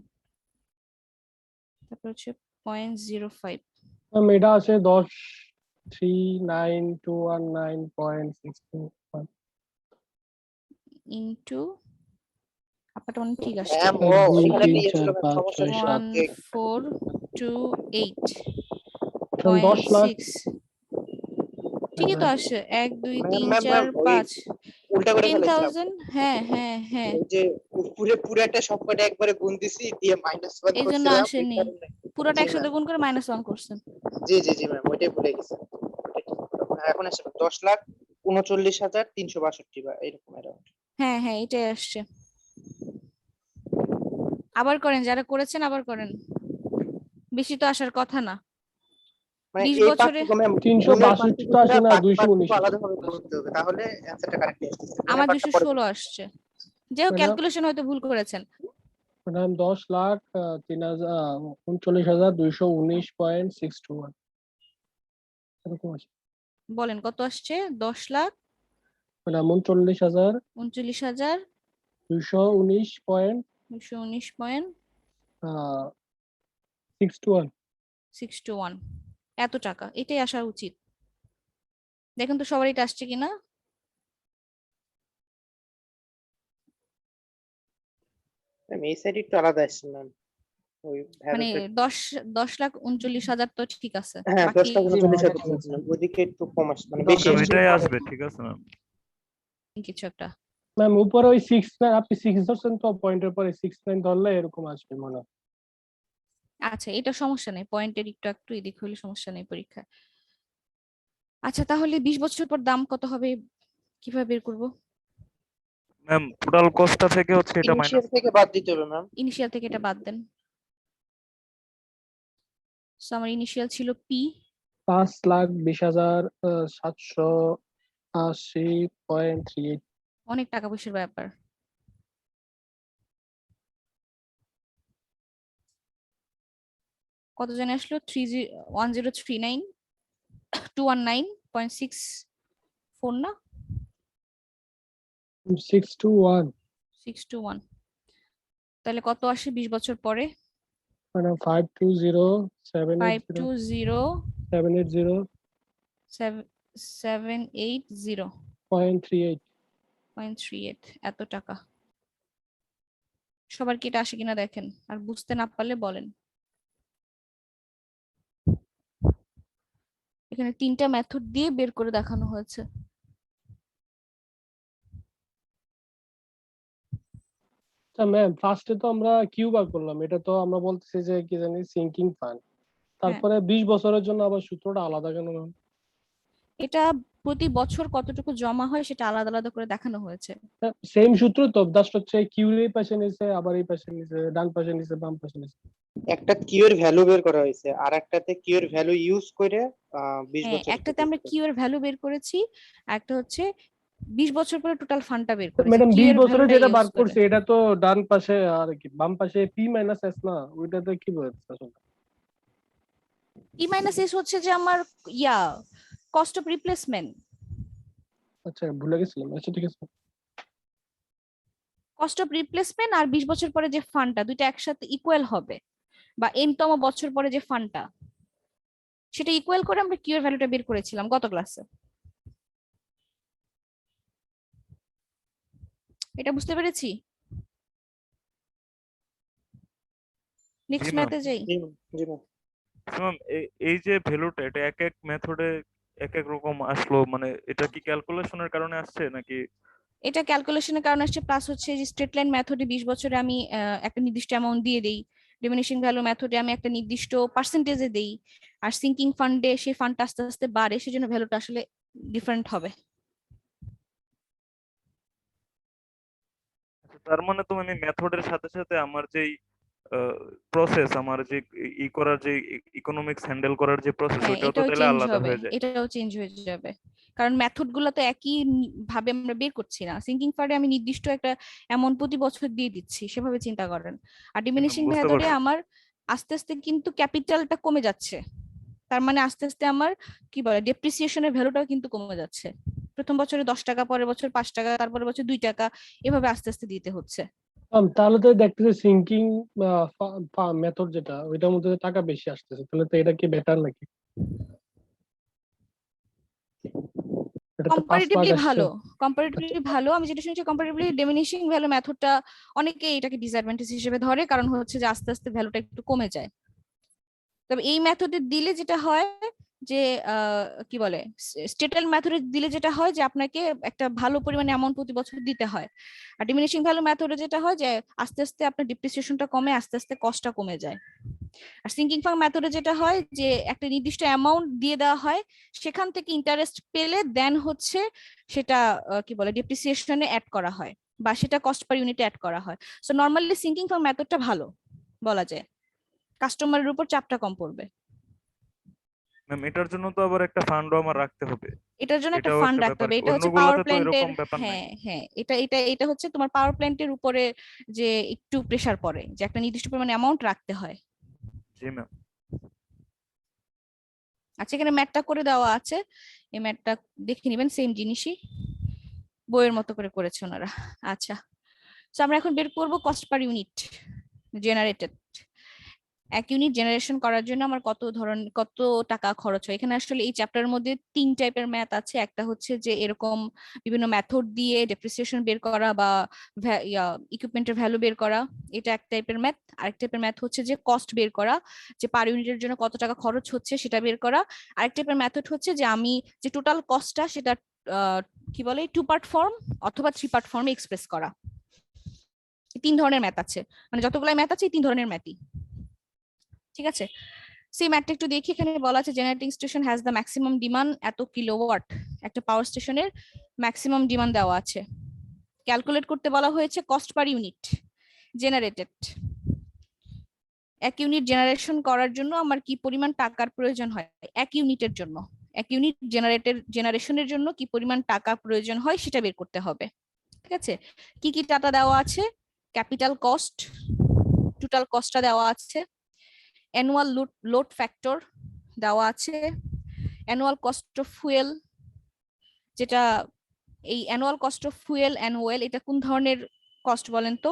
তারপর হচ্ছে 0.05 এটা আছে 10,39,219.61 ইন্টু, আপনারটা অনেক ঠিক আসছে, হ্যাঁ, এক, দুই, ওখানে তিন, দিয়ে ছিল, চার, পাঁচ, সমস্যা ছয়, নেই। সাত। 1428.6। ঠিকই তো আসে, 1 2 3 ম্যাম 4 5 উল্টা করে ফেলেছিলাম। 10,000। হ্যাঁ হ্যাঁ হ্যাঁ, ওই যে পুরোটা সবকটা একবারে গুণ দিছি, দিয়ে -1 এই জন্য করছিলাম। আসেনি, পুরোটা একসাথে গুণ করে -1 করছেন। জি ম্যাম, ওইটাই ভুলে গেছি। এখন আসছে 10,39,362 বা এরকম অ্যারাউন্ড। হ্যাঁ হ্যাঁ, এটাই আসছে। আবার করেন, যারা করেছেন আবার করেন, বেশি তো আসার কথা না। মানে 20 এই বছরে পার্টটুকু ম্যাম 362 তো আসে না, 219 আলাদাভাবে করতে হবে, তাহলে অ্যানসারটা কারেক্টলি আসবে। আমার 216 আসছে। যাই হোক, ম্যাডাম, ক্যালকুলেশন হয়তো ভুল করেছেন। ম্যাডাম 10,39,219.621 এরকম আছে বলেন কত আসছে? 10,39,219.621। ম্যাডাম 39,219.621 এত টাকা, এটাই আসা উচিত। দেখেন তো সবার এটা আসছে কিনা। ম্যাম এই সাইড একটু আলাদা আসছে ম্যাম, ওই মানে ভ্যালুটা 10,39,000 তো ঠিক আছে, হ্যাঁ বাকি 10,39,000 ঠিক আছে ম্যাম, ওইদিকে একটু কম আসছে মানে বেশি ওকে, আসছে। ওইটাই আসবে, ঠিক আছে ম্যাম। কিছু একটা। ম্যাম উপরে ওই 6 আপনি 6 ধরছেন তো, পয়েন্টের পরে 6 ধরলে এরকম আসবে মনে হয়। আচ্ছা, এটা সমস্যা নেই, পয়েন্টের একটু একটু এদিক হলে সমস্যা নেই পরীক্ষা। আচ্ছা, তাহলে 20 বছর পর দাম কত হবে কিভাবে বের করব? ম্যাম টোটাল কস্টটা থেকে হচ্ছে এটা ইনিশিয়াল মাইনাস। থেকে বাদ দিতে হবে ম্যাম। ইনিশিয়াল থেকে এটা বাদ দেন। সো আমার ইনিশিয়াল ছিল পি। 5,20,780.38 অনেক টাকা পয়সার ব্যাপার। কত জানে আসলো? 1039,219.64 না? 621 621। তাহলে কত আসে 20 বছর পরে? ম্যাডাম 520,780 520,780.38। 780.38 এত টাকা। সবার কি এটা আসে কিনা দেখেন, আর বুঝতে না পারলে বলেন। এখানে 3টা মেথড দিয়ে বের করে দেখানো হয়েছে। আচ্ছা ম্যাম, ফার্স্টে তো আমরা কিউ বার করলাম, এটা তো আমরা বলতেছি যে কি জানি সিঙ্কিং ফান্ড, হ্যাঁ, তারপরে 20 বছরের জন্য আবার সূত্রটা আলাদা কেন ম্যাম? এটা প্রতি বছর কতটুকু জমা হয় সেটা আলাদা আলাদা করে দেখানো হয়েছে। সেম সূত্র তো, জাস্ট হচ্ছে কিউ এই পাশে নিচে, আবার এই পাশে নিচে, ডান পাশে নিচে, বাম পাশে নিচে। একটা কিউ এর ভ্যালু বের করা হয়েছে আর একটাতে কিউ এর ভ্যালু ইউজ করে 20 হ্যাঁ, বছর একটাতে আমরা কিউ এর ভ্যালু বের করেছি, আর একটা হচ্ছে 20 বছর পরে টোটাল ফান্ডটা বের করেছি ম্যাডাম কিউ 20 এর বছরে ভ্যালুটা যেটা ইউজ বার করে। করছে এটা তো ডান পাশে, আর কি বাম পাশে পি মাইনাস এস না, ওইটাতে কি বলছে আসলে? ই মাইনাস এস হচ্ছে যে আমার কস্ট অফ রিপ্লেসমেন্ট। আচ্ছা ভুলে গেছিলাম, আচ্ছা ঠিক আছে। কস্ট অফ রিপ্লেসমেন্ট আর 20 বছর পরে যে ফান্ডটা, দুইটা একসাথে ইকুয়াল হবে, বা এন তম বছর পরে যে ফান্ডটা, সেটা ইকুয়াল করে আমরা কিউ এর ভ্যালুটা বের করেছিলাম গত ক্লাসে। এটা বুঝতে পেরেছি? জি নেক্সট ম্যাম। ম্যাথে যাই। জি ম্যাম, জি ম্যাম। ম্যাম এই যে ভ্যালুটা, এটা এক এক মেথডে এক এক রকম আসলো, মানে এটা কি ক্যালকুলেশনের কারণে আসছে নাকি? এটা ক্যালকুলেশনের কারণে আসছে, প্লাস হচ্ছে যে স্ট্রেট লাইন মেথডে 20 বছরে আমি একটা নির্দিষ্ট অ্যামাউন্ট দিয়ে দেই, ডিমিনিশিং ভ্যালু মেথডে আমি একটা নির্দিষ্ট পার্সেন্টেজে দেই, আর সিঙ্কিং ফান্ডে সেই ফান্ডটা আস্তে আস্তে বাড়ে, সেজন্য ভ্যালুটা আসলে ডিফারেন্ট হবে। আচ্ছা, তার মানে তো আমি মেথডের সাথে সাথে আমার যেই প্রসেস, আমার যে ই করার যে ইকোনমিক্স হ্যান্ডেল করার যে প্রসেস, হ্যাঁ, ওইটাও তো এটাও তাহলে চেঞ্জ আলাদা হবে, হয়ে যায়। এটাও চেঞ্জ হয়ে যাবে, কারণ মেথড গুলো তো একই ভাবে আমরা বের করছি না। সিঙ্কিং ফান্ডে আমি নির্দিষ্ট একটা অ্যামাউন্ট প্রতি বছর দিয়ে দিচ্ছি, সেভাবে চিন্তা করেন। আর জি ম্যাম, ডিমিনিশিং বুঝতে মেথডে পারছি। আমার আস্তে আস্তে কিন্তু ক্যাপিটালটা কমে যাচ্ছে, তার মানে আস্তে আস্তে আমার কি বলে ডেপ্রিসিয়েশনের ভ্যালুটাও কিন্তু কমে যাচ্ছে। প্রথম বছরে 10 টাকা, পরের বছর 5 টাকা, তারপরের বছর 2 টাকা, এভাবে আস্তে আস্তে দিতে হচ্ছে। তাহলে তো দেখতেছি সিঙ্কিং মেথড যেটা, ওইটার মধ্যে টাকা বেশি আসতেছে, তাহলে তো এটা কি বেটার নাকি? এটা তো 5 ভাগ কম্পারেটিভলি আসছে। ভালো, আচ্ছা কম্পারেটিভলি ভালো। আমি যেটা শুনছি কম্পারেটিভলি ডিমিনিশিং ভ্যালু মেথডটা অনেকে এটাকে ডিসঅ্যাডভান্টেজ হিসেবে ধরে, কারণ হচ্ছে যে আস্তে আস্তে ভ্যালুটা একটু কমে যায়। তবে এই মেথডে দিলে যেটা হয় যে কি বলে স্টেটল মেথডে দিলে যেটা হয় যে আপনাকে একটা ভালো পরিমাণে অ্যামাউন্ট প্রতি বছর দিতে হয়। আর ডিমিনিশিং ভ্যালু মেথডে যেটা হয় যে আস্তে আস্তে আপনার ডিপ্রিসিয়েশনটা কমে, আস্তে আস্তে কস্টটা কমে যায়। আর সিঙ্কিং ফান্ড মেথডে যেটা হয় যে একটা নির্দিষ্ট অ্যামাউন্ট দিয়ে দেওয়া হয়, সেখান থেকে ইন্টারেস্ট পেলে দেন হচ্ছে সেটা কি বলে ডিপ্রিসিয়েশনে অ্যাড করা হয়, বা সেটা কস্ট পার ইউনিটে অ্যাড করা হয়। সো নর্মালি সিঙ্কিং ফান্ড মেথডটা ভালো বলা যায়, কাস্টমারের উপর চাপটা কম পড়বে। ম্যাম এটার জন্য তো আবার একটা ফান্ডও আমার রাখতে হবে। এটার জন্য একটা এটাও ফান্ড একটা রাখতে ব্যাপার, হবে। এটা হচ্ছে পাওয়ার অন্যগুলাতে তো প্ল্যান্টের, এরকম ব্যাপার নাই। হ্যাঁ হ্যাঁ, এটা হচ্ছে তোমার পাওয়ার প্ল্যান্টের উপরে যে একটু প্রেসার পড়ে, যে একটা নির্দিষ্ট পরিমাণ অ্যামাউন্ট রাখতে হয়। জি ম্যাম। আচ্ছা, এখানে ম্যাথটা করে দেওয়া আছে, এই ম্যাথটা দেখে নেবেন, সেম জিনিসই বইয়ের মতো করে করেছে ওনারা। আচ্ছা, তো আমরা এখন বের করব কস্ট পার ইউনিট জেনারেটেড। এক ইউনিট জেনারেশন করার জন্য আমার কত টাকা খরচ হয়। এখানে আসলে এই চ্যাপ্টারের মধ্যে 3 টাইপের ম্যাথ আছে। একটা হচ্ছে যে এরকম বিভিন্ন মেথড দিয়ে ডেপ্রিসিয়েশন বের করা বা ইকুইপমেন্টের ভ্যালু বের করা, এটা এক টাইপের ম্যাথ। আরেক টাইপের ম্যাথ হচ্ছে যে কস্ট বের করা, যে পার ইউনিটের জন্য কত টাকা খরচ হচ্ছে সেটা বের করা। আরেক টাইপের মেথড হচ্ছে যে আমি যে টোটাল কস্টটা সেটা কি বলে 2 পার্ট ফর্ম অথবা 3 পার্ট ফর্মে এক্সপ্রেস করা। 3 ধরনের ম্যাথ আছে, মানে যতগুলো ম্যাথ আছে এই 3 ধরনের ম্যাথই। ঠিক আছে, সেই ম্যাথটা একটু দেখি। এখানে বলা আছে generating station has the maximum demand এত কিলোওয়াট। একটা পাওয়ার স্টেশনের ম্যাক্সিমাম ডিমান্ড দেওয়া আছে। ক্যালকুলেট করতে বলা হয়েছে কস্ট পার ইউনিট জেনারেটেড। এক ইউনিট জেনারেশন করার জন্য আমার কি পরিমাণ টাকার প্রয়োজন হয় এক ইউনিটের জন্য, এক ইউনিট জেনারেশনের জন্য কি পরিমাণ টাকা প্রয়োজন হয় সেটা বের করতে হবে। ঠিক আছে, কি কি টাকা দেওয়া আছে? ক্যাপিটাল কস্ট, টোটাল কস্টটা দেওয়া আছে, অ্যানুয়াল লোড ফ্যাক্টর দেওয়া আছে, অ্যানুয়াল কস্ট অফ ফুয়েল, যেটা এই annual cost of fuel and oil এটা কোন ধরনের কস্ট বলেন তো?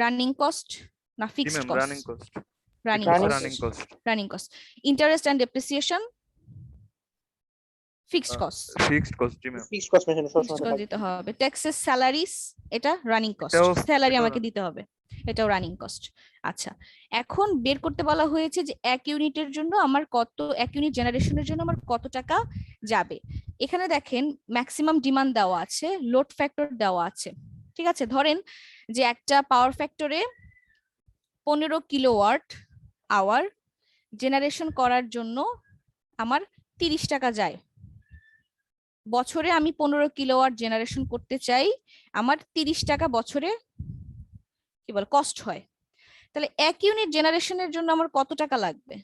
রানিং কস্ট না জি fixed ma'am, cost? Running cost. Running Running cost, running cost. Running cost. Interest and depreciation fixed cost, fixed cost. জি ma'am. Fixed cost machine fixed সবসময় cost থাকবে। দিতে হবে। ট্যাক্সেস, স্যালারিস এটা রানিং কস্ট, এটাও salary এটাও আমাকে দিতে হবে, এটাও রানিং কস্ট। আচ্ছা, এখন বের করতে বলা হয়েছে যে এক ইউনিটের জন্য আমার এক ইউনিট জেনারেশনের জন্য আমার কত টাকা যাবে। এখানে দেখেন ম্যাক্সিমাম ডিমান্ড দেওয়া আছে, লোড ফ্যাক্টর দেওয়া আছে। ঠিক আছে, ধরেন যে একটা পাওয়ার ফ্যাক্টরে 15 কিলোওয়াট আওয়ার জেনারেশন করার জন্য আমার 30 টাকা যায়। বছরে আমি 15 কিলোওয়াট জেনারেশন করতে চাই, আমার 30 টাকা বছরে কি বল কস্ট হয়। তাহলে এক ইউনিট জেনারেশনের জন্য আমার কত টাকা লাগবে?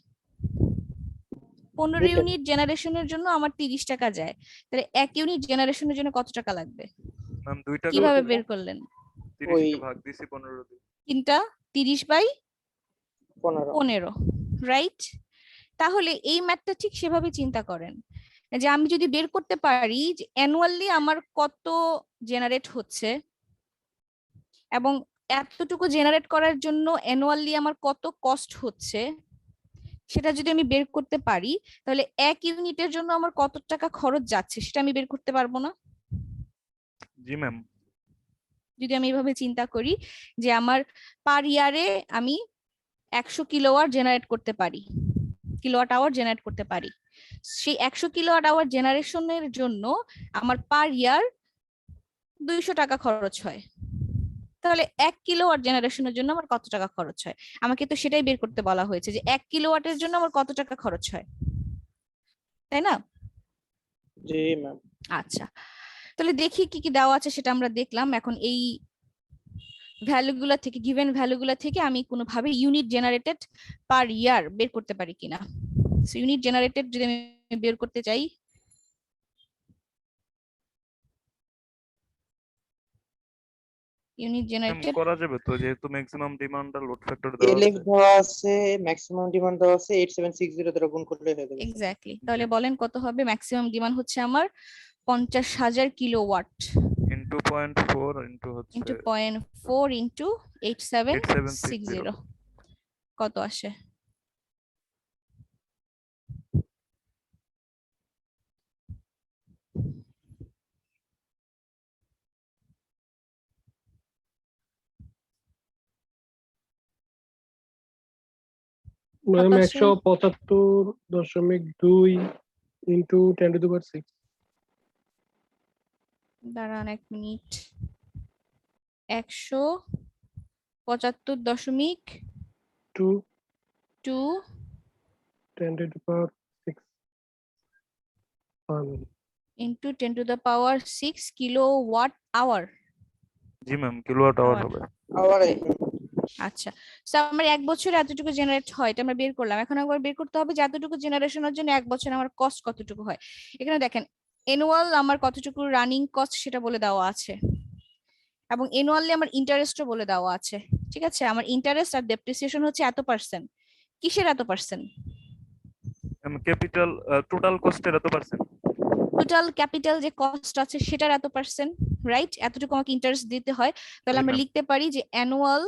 15 দুইটা। ইউনিট জেনারেশনের জন্য আমার 30 টাকা যায়, তাহলে এক ইউনিট জেনারেশনের জন্য কত টাকা লাগবে? ম্যাম 2 টাকা কিভাবে বের করলেন? 30 ওই কে ভাগ দিছি 15 দিয়ে। তিনটা 30 বাই 15 15, রাইট? তাহলে এই ম্যাথটা ঠিক সেভাবে চিন্তা করেন যে আমি যদি বের করতে পারি যে অ্যানুয়ালি আমার কত জেনারেট হচ্ছে এবং এতটুকু জেনারেট করার জন্য অ্যানুয়ালি আমার কত কস্ট হচ্ছে, সেটা যদি আমি বের করতে পারি তাহলে এক ইউনিটের জন্য আমার কত টাকা খরচ যাচ্ছে সেটা আমি বের করতে পারবো না? জি ম্যাম। যদি আমি এভাবে চিন্তা করি যে আমার পার ইয়ারে আমি 100 কিলোওয়াট জেনারেট করতে পারি, কিলোওয়াট আওয়ার জেনারেট করতে পারি, সেই 100 কিলোওয়াট আওয়ার জেনারেশনের জন্য আমার পার ইয়ার 200 টাকা খরচ হয়। তাহলে 1 কিলোওয়াট জেনারেশনের জন্য আমার কত টাকা খরচ হয়? আমাকে তো সেটাই বের করতে বলা হয়েছে যে 1 কিলোওয়াটের জন্য আমার কত টাকা খরচ হয়, তাই না? জি ম্যাম। আচ্ছা, তাহলে দেখি কি কি দেওয়া আছে সেটা আমরা দেখলাম। এখন এই ভ্যালুগুলা থেকে, গিভেন ভ্যালুগুলা থেকে আমি কোনোভাবে ইউনিট জেনারেটেড পার ইয়ার বের করতে পারি কিনা। ইউনিট জেনারেটেড যদি আমি বের করতে চাই, ইউনিট ম্যাম জেনারেটেড করা যাবে তো, যেহেতু ম্যাক্সিমাম ডিমান্ড আর লোড ফ্যাক্টর দেওয়া এলএফ আছে। দেওয়া আছে, ম্যাক্সিমাম ডিমান্ড দেওয়া আছে, 8760 দ্বারা গুণ করলে হয়ে যাবে। এক্স্যাক্টলি, তাহলে বলেন কত হবে? ম্যাক্সিমাম ডিমান্ড হচ্ছে আমার 50,000 কিলোওয়াট ইনটু 0.4 ইনটু হচ্ছে ইন্টু 0.4 ইন্টু 8760 8760। কত আসে? ম্যাম কত আসে? 175.2 ইন্টু 10⁶। দাঁড়ান 1 মিনিট। 175.2 2 10⁶ into 10⁶ kilowatt hour. জি ম্যাম, কিলোওয়াট আওয়ার Hour. হবে। আবার আচ্ছা, সো আমার 1 বছরে এতটুকু জেনারেট হয়, এটা আমরা বের করলাম। এখন একবার বের করতে হবে যে এতটুকু জেনারেশনের জন্য 1 বছরে আমার কস্ট কতটুকু হয়। এখানে দেখেন অ্যানুয়াল আমার কতটুকু রানিং কস্ট সেটা বলে দেওয়া আছে, এবং অ্যানুয়ালি আমার ইন্টারেস্টও বলে দেওয়া আছে। ঠিক আছে, আমার ইন্টারেস্ট আর ডেপ্রিসিয়েশন হচ্ছে এত পার্সেন্ট। কিসের এত পার্সেন্ট? ক্যাপিটাল টোটাল কস্টের এত পার্সেন্ট। টোটাল ক্যাপিটাল যে কস্ট আছে সেটার এত পার্সেন্ট, রাইট? এতটুকু আমাকে ইন্টারেস্ট দিতে হয়, তাহলে জি আমরা ম্যাম। লিখতে পারি যে অ্যানুয়াল,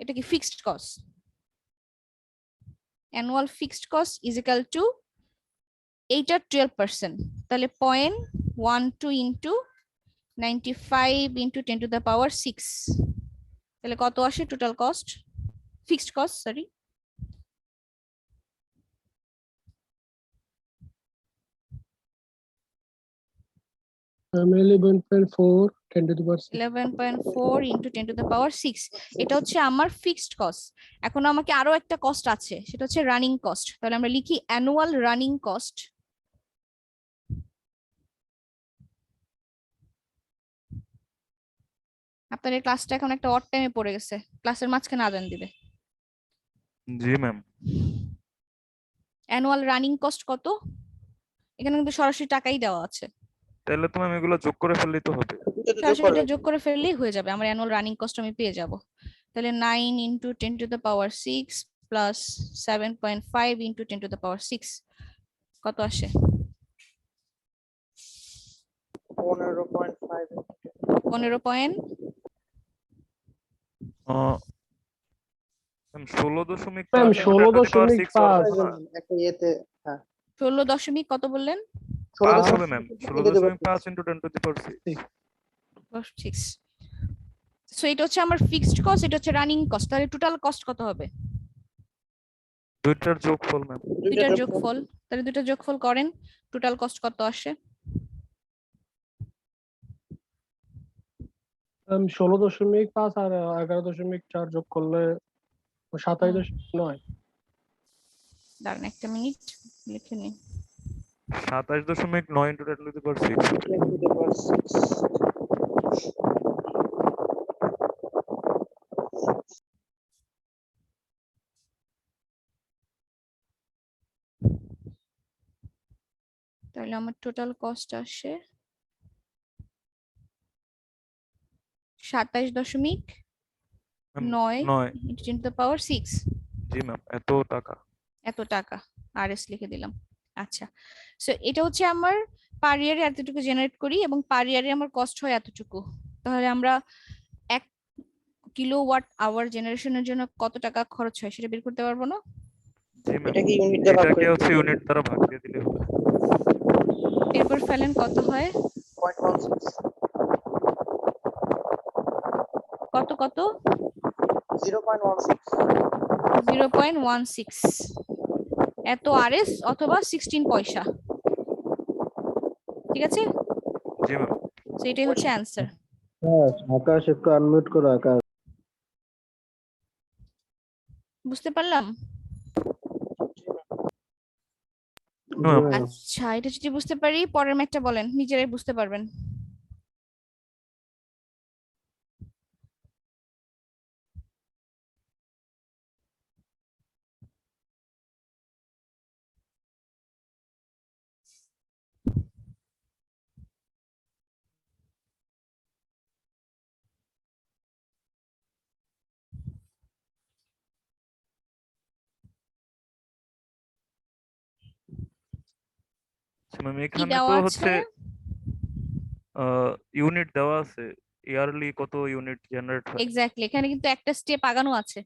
এটা কি fixed cost, annual fixed cost is equal two এইটা 12%, তাহলে 0.12 into 95 into 10 to the power 6, তাহলে কত আসে total cost, fixed cost, sorry? আমি 11.4 10 to the power 6 11.4 into 10 to the power 6, এটা হচ্ছে আমার ফিক্সড কস্ট। এখন আমাকে আরো একটা কস্ট আছে, সেটা হচ্ছে রানিং কস্ট। তাহলে আমরা লিখি অ্যানুয়াল রানিং কস্ট আপনাদের ক্লাসটা এখন একটা অড টাইমে পড়ে গেছে, ক্লাসের মাঝখানে আজান দিবে। জি ম্যাম। অ্যানুয়াল রানিং কস্ট কত? এখানে কিন্তু সরাসরি টাকাই দেওয়া আছে, তাহলে তো ম্যাম এগুলো যোগ করে ফেললেই তো হবে। সরাসরি এটা যোগ করে ফেললেই হয়ে যাবে, আমার অ্যানুয়াল রানিং কস্ট আমি পেয়ে যাব। তাহলে 9 into 10 to the power 6 plus 7.5 into 10 to the power 6 কত আসে? 15.5 15 point ma'am 16.5 ma'am, into 10 to the power 6 16.5 একটা ইয়েতে, হ্যাঁ 16 দশমিক কত বললেন? 5 16 হবে ma'am. 16.5 into 10 to the power 6। 6। So এটা হচ্ছে আমার ফিক্সড কস্ট, এটা হচ্ছে রানিং কস্ট, তাহলে টোটাল কস্ট কত হবে? দুইটার যোগফল ম্যাম। দুইটার যোগফল, তাহলে দুইটার যোগফল করেন, টোটাল কস্ট কত আসে? আমি 16.5 আর 11.4 যোগ করলে 27.9। দাঁড়ান একটা মিনিট লিখে নিই। 27.9 into 10 to the power 6। তাহলে আমার টোটাল কস্ট আসে 27.9 9। Into 10 to the power 6, G ma'am, এত টাকা। এত টাকা, আরএস লিখে দিলাম। আচ্ছা, সো এটা হচ্ছে আমার পার ইয়ারে এতটুকু জেনারেট করি এবং পার ইয়ারে আমার কস্ট হয় এতটুকু। তাহলে আমরা 1 কিলোওয়াট আওয়ার জেনারেশনের জন্য কত টাকা খরচ হয় সেটা বের করতে পারবো না? জি ম্যাম, এটাকে ইউনিট দিয়ে ভাগ এটাকে করে হচ্ছে ইউনিট দ্বারা ভাগ দিয়ে দিলে হবে। এরপর ফেলেন কত হয়, 0.16 কত কত 0.16 0.16, এত আরএস অথবা 16 পয়সা। ঠিক আছে, জি ম্যাম। সো এটাই হচ্ছে অ্যান্সার। আকাশ একটু আনমিউট করো আকাশ। বুঝতে পারলাম? ম্যাম, আচ্ছা, এটা যদি বুঝতে পারি পরের ম্যাথটা বলেন, নিজেরাই বুঝতে পারবেন। ম্যাম কি এখানে দেওয়া তো আছে? হচ্ছে ইউনিট দেওয়া আছে, ইয়ারলি কত ইউনিট জেনারেট হয়। এক্স্যাক্টলি, এখানে কিন্তু একটা স্টেপ আগানো আছে,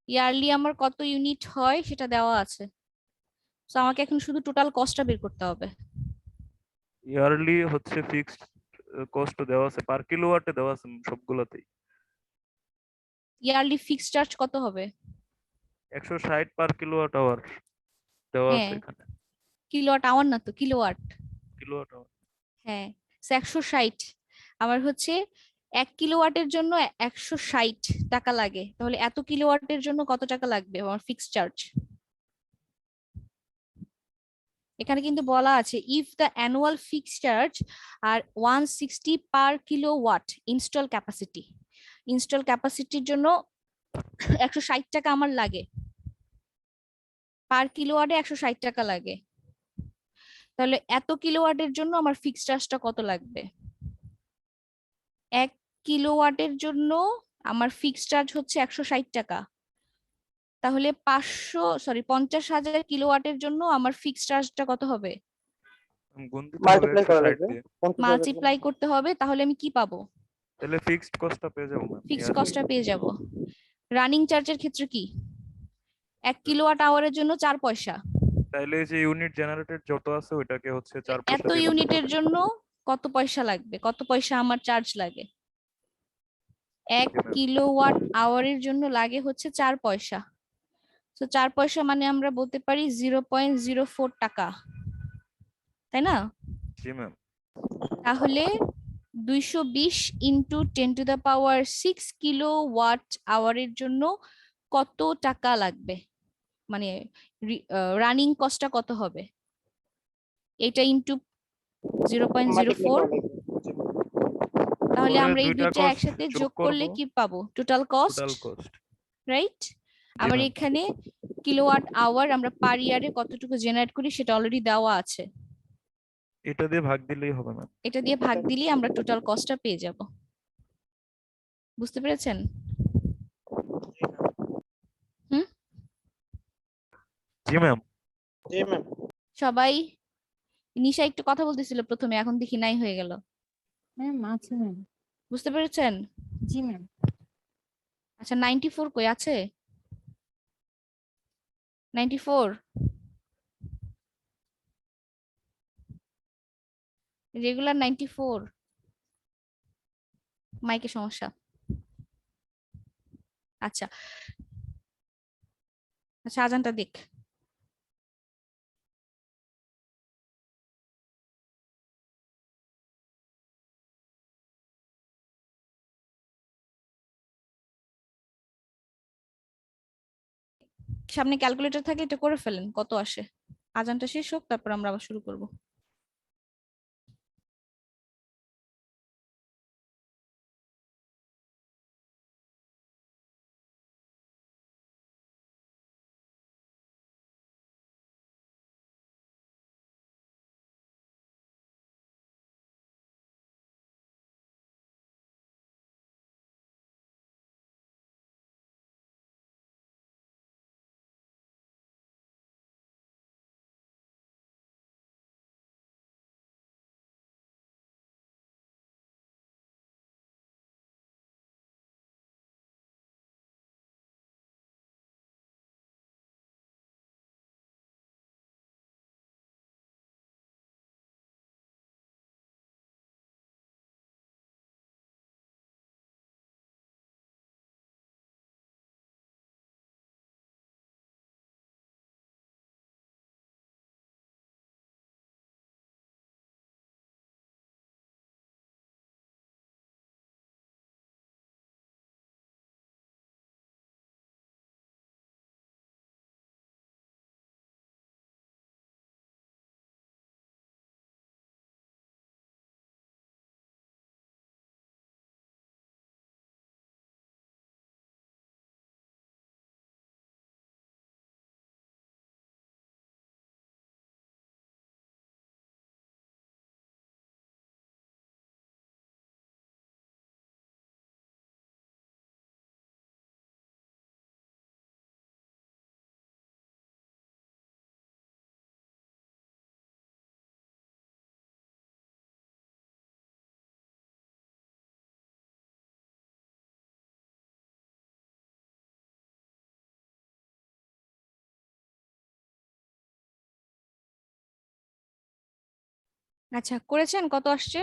ইয়ারলি আমার কত ইউনিট হয় সেটা দেওয়া আছে। তো আমাকে এখন শুধু টোটাল কস্টটা বের করতে হবে। ইয়ারলি হচ্ছে ফিক্সড কস্ট দেওয়া আছে, পার কিলোওয়াটে দেওয়া আছে সবগুলাতেই। ইয়ারলি ফিক্সড চার্জ কত হবে? 160 পার কিলোওয়াট আওয়ার দেওয়া আছে হ্যাঁ, এখানে। কিলোওয়াট আওয়ার না তো, কিলোওয়াট। Kilowatt hour. হ্যাঁ, 160 আমার হচ্ছে 1 কিলোওয়াটের জন্য 160 টাকা লাগে, তাহলে এত কিলোওয়াটের জন্য কত টাকা লাগবে আমার ফিক্সড চার্জ? এখানে কিন্তু বলা আছে if the annual fixed charge are 160 per kilowatt install capacity, install ক্যাপাসিটির জন্য 160 টাকা আমার লাগে, পার কিলোওয়াটে 160 টাকা লাগে। তাহলে এত কিলোওয়াটের জন্য আমার ফিক্সড চার্জটা কত লাগবে? 1 কিলোওয়াটের জন্য আমার ফিক্সড চার্জ হচ্ছে 160 টাকা। তাহলে 50,000 কিলোওয়াটের জন্য আমার ফিক্সড চার্জটা কত হবে? গুণ দিতে হবে মাল্টিপ্লাই করা 160 লাগবে দিয়ে। 50,000 মাল্টিপ্লাই করতে হবে, তাহলে আমি কি পাবো? তাহলে ফিক্সড কস্টটা পেয়ে যাবো ম্যাম। ফিক্সড কস্টটা পেয়ে যাব। রানিং চার্জের ক্ষেত্রে কি? 1 কিলোওয়াট আওয়ারের জন্য 4 পয়সা। তাহলে এই যে ইউনিট জেনারেটেড যত আছে ওইটাকে হচ্ছে 4 পয়সা এত দিয়ে ইউনিটের জন্য কত পয়সা লাগবে? কত পয়সা আমার চার্জ লাগে? 1 কিলোওয়াট আওয়ারের জন্য লাগে হচ্ছে 4 পয়সা। তো 4 পয়সা মানে আমরা বলতে পারি 0.04 টাকা, তাই না? জি ম্যাম। তাহলে 220 ইন্টু 10⁻6 কিলোওয়াট আওয়ারের জন্য কত টাকা লাগবে, মানে রানিং কস্টটা কত হবে? এটা ইন্টু মাল্টিপ্লাই 0.04, করা লাগবে। জি। তাহলে করে আমরা এই দুইটা দুইটা cost একসাথে যোগ যোগ করলে করব। কি পাবো? Total cost, total cost. Right? আমার ma'am. এখানে কিলোওয়াট আওয়ার আমরা পার ইয়ারে কতটুকু জেনারেট করি সেটা অলরেডি দেওয়া আছে, এটা দিয়ে ভাগ দিলেই হবে ম্যাম। এটা দিয়ে ভাগ দিলে আমরা টোটাল কস্টটা পেয়ে যাব। বুঝতে পেরেছেন? জি ম্যাম। জি ম্যাম। সবাই, নিশা একটু কথা বলতেছিল প্রথমে, এখন দেখি নাই হয়ে গেল। ম্যাম আছে ম্যাম। বুঝতে পেরেছেন? জি ম্যাম। আচ্ছা 94 কই আছে? 94 রেগুলার 94, মাইকে সমস্যা। আচ্ছা আচ্ছা, আজানটা দেখ। সামনে ক্যালকুলেটর থাকে, এটা করে ফেলেন কত আসে। আজানটা শেষ হোক, তারপর আমরা আবার শুরু করব। আচ্ছা করেছেন, কত আসছে?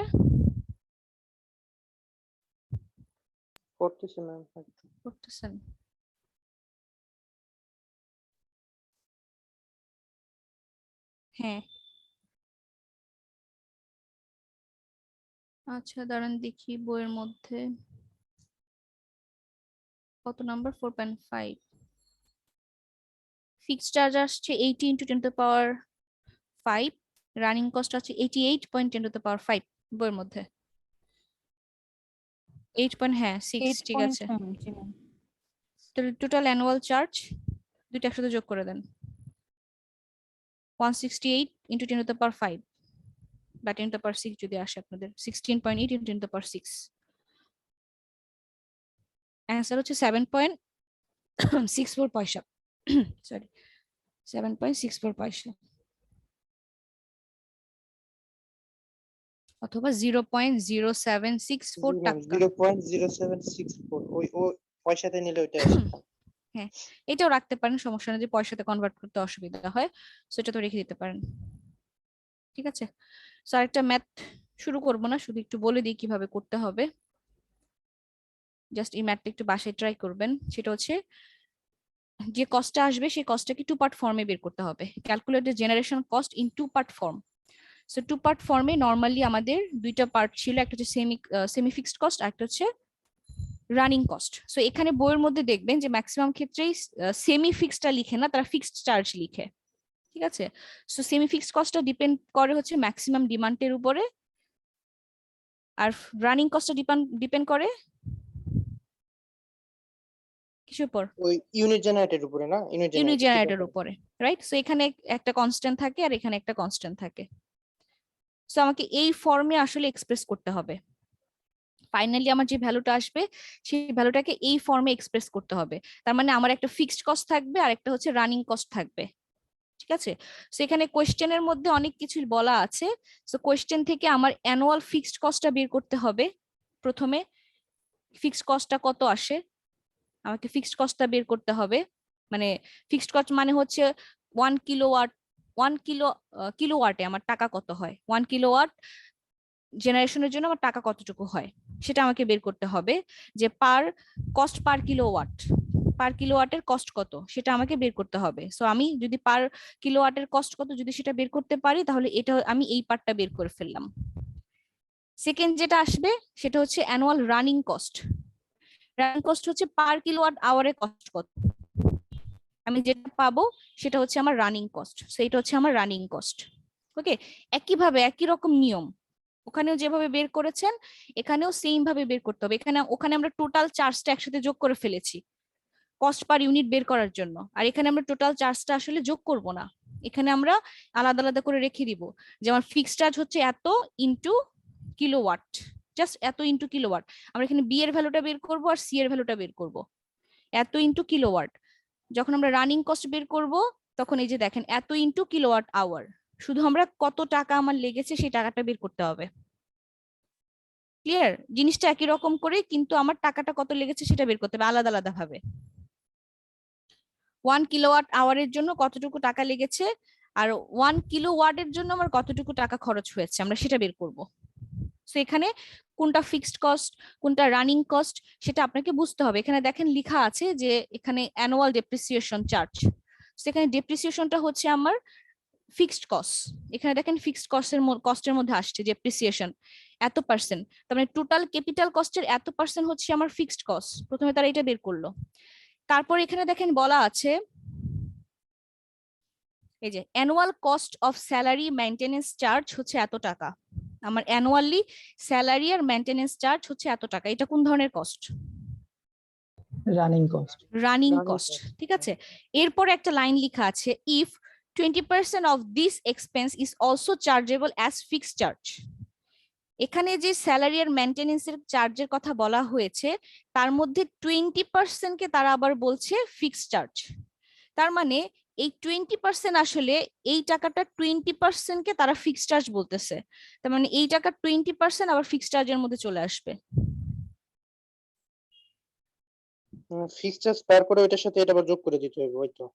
করতেছি ম্যাম। করতেছেন। হ্যাঁ আচ্ছা দাঁড়ান দেখি বইয়ের মধ্যে কত নাম্বার, 4.5। ফিক্সড চার্জ আসছে 80 ইন্টু 10⁻5, রানিং কস্ট আছে 88.10⁻5 বইয়ের মধ্যে। হ্যাঁ 6 ঠিক আছে। 8.7 জি ম্যাম। তাহলে টোটাল অ্যানুয়াল চার্জ দুইটা একসাথে যোগ করে দেন, 168 ইন্টু 10 টু দ্য পাওয়ার 5 বা 10 টু দ্য পাওয়ার 6 যদি আসে আপনাদের, 16.8 into 10 to the power 6। Answer হচ্ছে 7.64 পয়সা। সরি, 7.64 পয়সা অথবা 0.0764 টাকা। 0.0764 ওই পয়সাতে নিলে ওইটা আসে। হ্যাঁ, এটাও রাখতে পারেন, সমস্যা নেই, যে পয়সাতে কনভার্ট করতে অসুবিধা হয় সেটা তো রেখে দিতে পারেন। ঠিক আছে, সো আরেকটা ম্যাথ শুরু করব না, শুধু একটু বলে দিই কিভাবে করতে হবে। জাস্ট এই ম্যাথটা একটু বাসায় ট্রাই করবেন। সেটা হচ্ছে যে কস্টটা আসবে সেই কস্টটাকে টু পার্ট ফর্মে বের করতে হবে। Calculate the generation cost in two part form. So two part ফর্মে নর্মালি আমাদের দুইটা পার্ট ছিল, একটা হচ্ছে সেমি ফিক্সড কস্ট, আর একটা হচ্ছে রানিং কস্ট। সো এখানে বইয়ের মধ্যে দেখবেন যে ম্যাক্সিমাম ক্ষেত্রেই সেমি ফিক্সডটা লিখে না, তারা ফিক্সড চার্জ লিখে। ঠিক আছে, সো সেমি ফিক্সড কস্টটা ডিপেন্ড করে হচ্ছে ম্যাক্সিমাম ডিমান্ডের উপরে, আর রানিং কস্টটা ডিপেন্ড করে কিসের উপর? ওই ইউনিট জেনারেটরের উপরে না, ইউনিট ইউনিট জেনারেটর জেনারেটরের উপরে, রাইট? সো এখানে একটা কনস্ট্যান্ট থাকে আর এখানে একটা কনস্ট্যান্ট থাকে। সো আমাকে এই ফর্মে আসলে এক্সপ্রেস করতে হবে। ফাইনালি আমার যে ভ্যালুটা আসবে সেই ভ্যালুটাকে এই ফর্মে এক্সপ্রেস করতে হবে। তার মানে আমার একটা ফিক্সড কস্ট থাকবে আর একটা হচ্ছে রানিং কস্ট থাকবে। ঠিক আছে, সো এখানে কোয়েশ্চেনের মধ্যে অনেক কিছু বলা আছে। সো কোয়েশ্চেন থেকে আমার অ্যানুয়াল ফিক্সড কস্টটা বের করতে হবে। প্রথমে ফিক্সড কস্টটা কত আসে, আমাকে ফিক্সড কস্টটা বের করতে হবে। মানে ফিক্সড কস্ট মানে হচ্ছে 1 কিলোওয়াট, 1 কিলোওয়াটে আমার টাকা কত হয়, 1 কিলোওয়াট জেনারেশনের জন্য আমার টাকা কতটুকু হয় সেটা আমাকে বের করতে হবে। যে কস্ট পার কিলোওয়াটের কস্ট কত সেটা আমাকে বের করতে হবে। সো আমি যদি পার কিলোওয়াটের কস্ট কত যদি সেটা বের করতে পারি, তাহলে এটা আমি এই পার্টটা বের করে ফেললাম। সেকেন্ড যেটা আসবে সেটা হচ্ছে annual running cost. Running cost হচ্ছে পার কিলোওয়াট আওয়ারের কস্ট কত, আমি যেটা পাবো সেটা হচ্ছে আমার রানিং কস্ট। সো এটা হচ্ছে আমার রানিং কস্ট। ওকে, একইভাবে একই রকম নিয়ম, ওখানেও যেভাবে বের করেছেন এখানেও সেম ভাবে বের করতে হবে। ওখানে আমরা টোটাল চার্জটা একসাথে যোগ করে ফেলেছি কস্ট পার ইউনিট বের করার জন্য, আর এখানে আমরা টোটাল চার্জটা আসলে যোগ করব না, এখানে আমরা আলাদা আলাদা করে রেখে দিব। যেমন ফিক্সড চার্জ হচ্ছে এত ইনটু কিলোওয়াট, জাস্ট এত ইনটু কিলোওয়াট। আমরা এখানে বি এর ভ্যালুটা বের করব আর সি এর ভ্যালুটা বের করব, এত ইনটু কিলোওয়াট। যখন আমরা রানিং কস্ট বের করব তখন এই যে দেখেন এত ইনটু কিলোওয়াট আওয়ার, শুধু আমরা কত টাকা আমার লেগেছে সেই টাকাটা বের করতে হবে। ক্লিয়ার? জিনিসটা একই রকম করে, কিন্তু আমার টাকাটা কত লেগেছে সেটা বের করতে হবে আলাদা আলাদা ভাবে। 1 কিলোওয়াট আওয়ারের জন্য কতটুকু টাকা লেগেছে আর 1 কিলোওয়াটের জন্য আমার কতটুকু টাকা খরচ হয়েছে আমরা সেটা বের করব। সো এখানে কোনটা ফিক্সড কস্ট কোনটা রানিং কস্ট সেটা আপনাকে বুঝতে হবে। এখানে দেখেন লেখা আছে যে এখানে অ্যানুয়াল ডেপ্রিসিয়েশন চার্জ, সেখানে ডেপ্রিসিয়েশনটা হচ্ছে আমার ফিক্সড কস্ট। এখানে দেখেন ফিক্সড কস্টের মধ্যে আসছে ডেপ্রিসিয়েশন এত পার্সেন্ট, তার মানে টোটাল ক্যাপিটাল কস্টের এত পার্সেন্ট হচ্ছে আমার ফিক্সড কস্ট। প্রথমে তারা এটা বের করলো, তারপর এখানে দেখেন বলা আছে এই যে annual cost of salary maintenance charge হচ্ছে এত টাকা, আমার অ্যানুয়ালি স্যালারি আর মেইনটেনেন্স চার্জ হচ্ছে এত টাকা। এটা কোন ধরনের cost? Running cost. Running Running cost. cost, ঠিক আছে, এরপর একটা লাইন লেখা আছে if 20% of this expense is also chargeable as fixed charge। এখানে যে স্যালারি আর মেইনটেনেন্সের চার্জের কথা বলা হয়েছে তার মধ্যে 20% কে তারা আবার বলছে ফিক্সড চার্জ। তার মানে এই 20% আসলে এই টাকাটা 20% কে তারা ফিক্সড চার্জ বলতেছে, তার মানে এই টাকা 20% আবার ফিক্সড চার্জের মধ্যে চলে আসবে। ফিক্সড চার্জ তারপরে ওইটার সাথে এটা আবার যোগ করে দিতে হবে, ওই তো।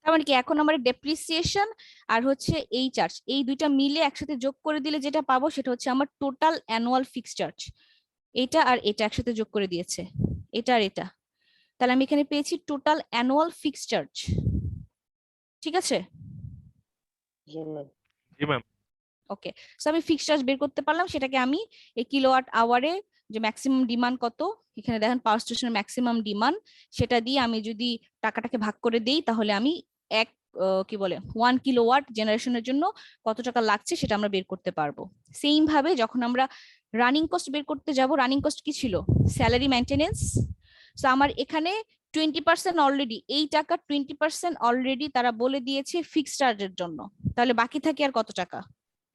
তার মানে কি এখন আমার ডেপ্রিসিয়েশন আর হচ্ছে এই চার্জ এই দুইটা মিলে একসাথে যোগ করে দিলে যেটা পাবো সেটা হচ্ছে আমার টোটাল অ্যানুয়াল ফিক্সড চার্জ। এটা আর এটা একসাথে যোগ করে দিয়েছে, এটা আর এটা, তাহলে আমি এখানে পেয়েছি টোটাল অ্যানুয়াল ফিক্সড চার্জ। ঠিক আছে, জি ম্যাম। জি ম্যাম। ওকে, সো আমি ফিক্সড চার্জ বের করতে পারলাম, সেটাকে আমি এই কিলোওয়াট আওয়ারে যে ম্যাক্সিমাম ডিমান্ড কত, এখানে দেখেন পাওয়ার স্টেশনের ম্যাক্সিমাম ডিমান্ড, সেটা দিয়ে আমি যদি টাকাটাকে ভাগ করে দেই তাহলে আমি কি বলে 1 কিলোওয়াট জেনারেশনের জন্য কত টাকা লাগছে সেটা আমরা বের করতে পারবো। সেম ভাবে যখন আমরা রানিং কস্ট বের করতে যাব। রানিং কস্ট কি ছিল? Salary maintenance. সো আমার এখানে 20% অলরেডি, এই টাকা 20% অলরেডি তারা বলে দিয়েছে ফিক্সড চার্জের জন্য। তাহলে বাকি থাকে আর কত টাকা?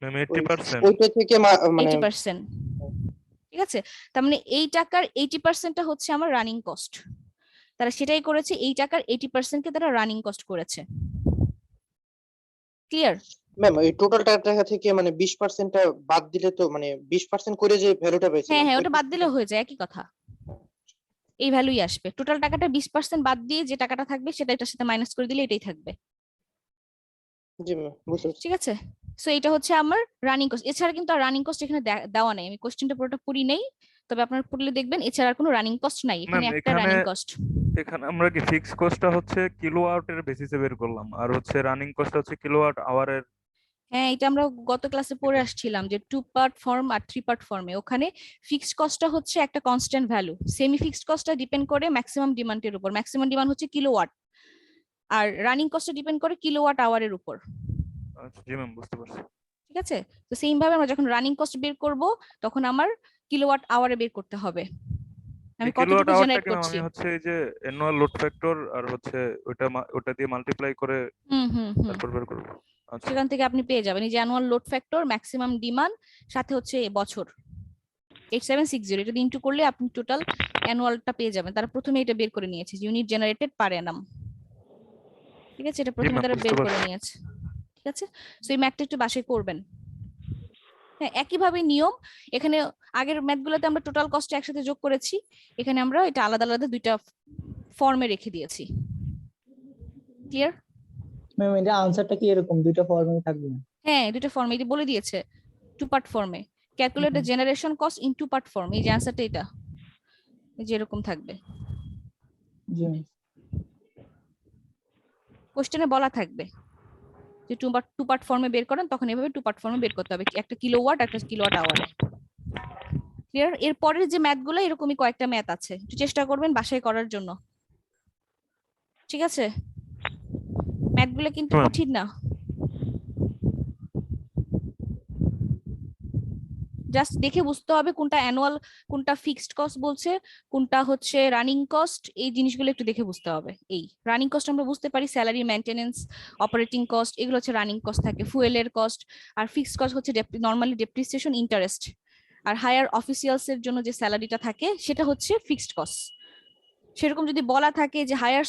ম্যাম 80%। ওইটা থেকে মানে 80%। ঠিক আছে, তার মানে এই টাকার 80%টা হচ্ছে আমার রানিং কস্ট। তারা সেটাই করেছে, এই টাকার 80% কে তারা রানিং কস্ট করেছে। ক্লিয়ার? ম্যাম এই টোটাল টাকা থেকে মানে 20%টা বাদ দিলে তো মানে 20% করে যে ভ্যালুটা পেয়েছিলাম হ্যাঁ হ্যাঁ, ওটা বাদ দিলে হয়ে যায়, একই কথা, এই ভ্যালুই আসবে। টোটাল টাকাটা 20% বাদ দিয়ে যে টাকাটা থাকবে সেটা এটার সাথে মাইনাস করে দিলে এটাই থাকবে। জি ম্যাম বুঝতে পারছি। ঠিক আছে, সো এটা হচ্ছে আমার রানিং কস্ট। এছাড়া কিন্তু আর রানিং কস্ট এখানে দেওয়া নেই। আমি কোশ্চেনটা পুরোটা পড়ি নেই, তবে আপনারা পড়লে দেখবেন এছাড়া আর কোনো রানিং কস্ট নাই, এখানে ম্যাম একটা রানিং কস্ট। এখানে আমরা কি ফিক্স কস্টটা হচ্ছে কিলোওয়াটের বেসিসে বের করলাম, আর হচ্ছে রানিং কস্টটা হচ্ছে কিলোওয়াট আওয়ারের। হ্যাঁ, এটা আমরা গত ক্লাসে পড়ে আসছিলাম যে 2 পার্ট ফর্ম আর 3 পার্ট ফর্মে। ওখানে ফিক্সড কস্টটা হচ্ছে একটা কনস্ট্যান্ট ভ্যালু, সেমি ফিক্সড কস্টটা ডিপেন্ড করে ম্যাক্সিমাম ডিমান্ডের উপর। ম্যাক্সিমাম ডিমান্ড হচ্ছে কিলোওয়াট, আর রানিং কস্টটা ডিপেন্ড করে কিলোওয়াট আওয়ারের উপর। আচ্ছা জি ম্যাম বুঝতে পারছি। ঠিক আছে, তো সেম ভাবে আমরা যখন রানিং কস্ট বের করব তখন আমার কিলোওয়াট আওয়ারে বের করতে হবে আমি কিলোওয়াট কতটুকু আওয়ারটা জেনারেট কি ম্যাম করছি। আমি হচ্ছে এই যে অ্যানুয়াল লোড ফ্যাক্টর আর হচ্ছে ওটা দিয়ে মাল্টিপ্লাই করে হুম হুম হুম, তারপর বের করব। আচ্ছা সেখান থেকে আপনি পেয়ে যাবেন এই যে annual load factor, maximum demand, সাথে হচ্ছে বছর 8760, এটা ইনটু করলে আপনি টোটাল অ্যানুয়ালটা পেয়ে যাবেন। তারা প্রথমে এটা বের করে নিয়েছে, ইউনিট জেনারেটেড পার অ্যানাম। ঠিক আছে, এটা প্রথমে ম্যাম তারা বুঝতে বের করে পারছি। নিয়েছে। ঠিক আছে, সো এই ম্যাথটা একটু বাসায় করবেন। হ্যাঁ, একইভাবে নিয়ম এখানে আগের ম্যাথগুলোতে আমরা টোটাল কস্ট একসাথে যোগ করেছি, এখানে আমরা এটা আলাদা আলাদা দুইটা ফর্মে রেখে দিয়েছি। ক্লিয়ার? ম্যাম এটা আনসারটা কি এরকম দুইটা ফর্মে থাকবে না? হ্যাঁ, দুটো ফর্মে এটি বলে দিয়েছে, 2 পার্ট ফর্মে। Calculate the generation cost in 2 part form, এই যে অ্যানসারটা এটা এই যে এরকম থাকবে। জি ম্যাম। কোশ্চেনে বলা থাকবে যে 2 পার্ট ফর্মে বের করেন, তখন এভাবে 2 পার্ট ফর্মে বের করতে হবে, একটা কিলোওয়াট একটা কিলোওয়াট আওয়ারে। ক্লিয়ার? এর পরের যে ম্যাথগুলো এরকমই কয়েকটা ম্যাথ আছে, একটু চেষ্টা করবেন বাসায় করার জন্য। ঠিক আছে, ম্যাথগুলো কিন্তু ম্যাম কঠিন না, জাস্ট দেখে বুঝতে হবে কোনটা অ্যানুয়াল, কোনটা ফিক্সড কস্ট বলছে, কোনটা হচ্ছে রানিং কস্ট, এই জিনিসগুলো একটু দেখে বুঝতে হবে। এই রানিং কস্ট আমরা বুঝতে পারি স্যালারি, মেইনটেনেন্স, অপারেটিং কস্ট, এগুলো হচ্ছে রানিং কস্ট থাকে, ফুয়েলের কস্ট। আর ফিক্সড কস্ট হচ্ছে নরমালি ডেপ্রিসিয়েশন, ইন্টারেস্ট। আর হায়ার অফিসিয়ালস এর জন্য যে স্যালারিটা থাকে সেটা হচ্ছে ফিক্সড কস্ট। সেরকম যদি বলা থাকে যে হায়ার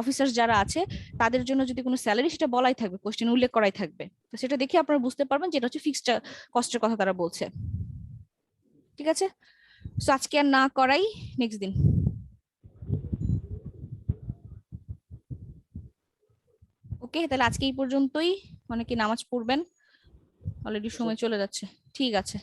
অফিসার যারা আছে তাদের জন্য যদি কোনো স্যালারি, সেটা বলাই থাকবে, কোশ্চেন উল্লেখ করাই থাকবে। তো সেটা দেখে আপনারা বুঝতে পারবেন যে এটা হচ্ছে ফিক্সড কস্টের কথা তারা বলছে। ঠিক আছে, সো আজকে আর না করাই, নেক্সট দিন। ওকে, তাহলে আজকে এই পর্যন্তই। অনেকে নামাজ পড়বেন, অলরেডি সময় চলে যাচ্ছে। ঠিক আছে।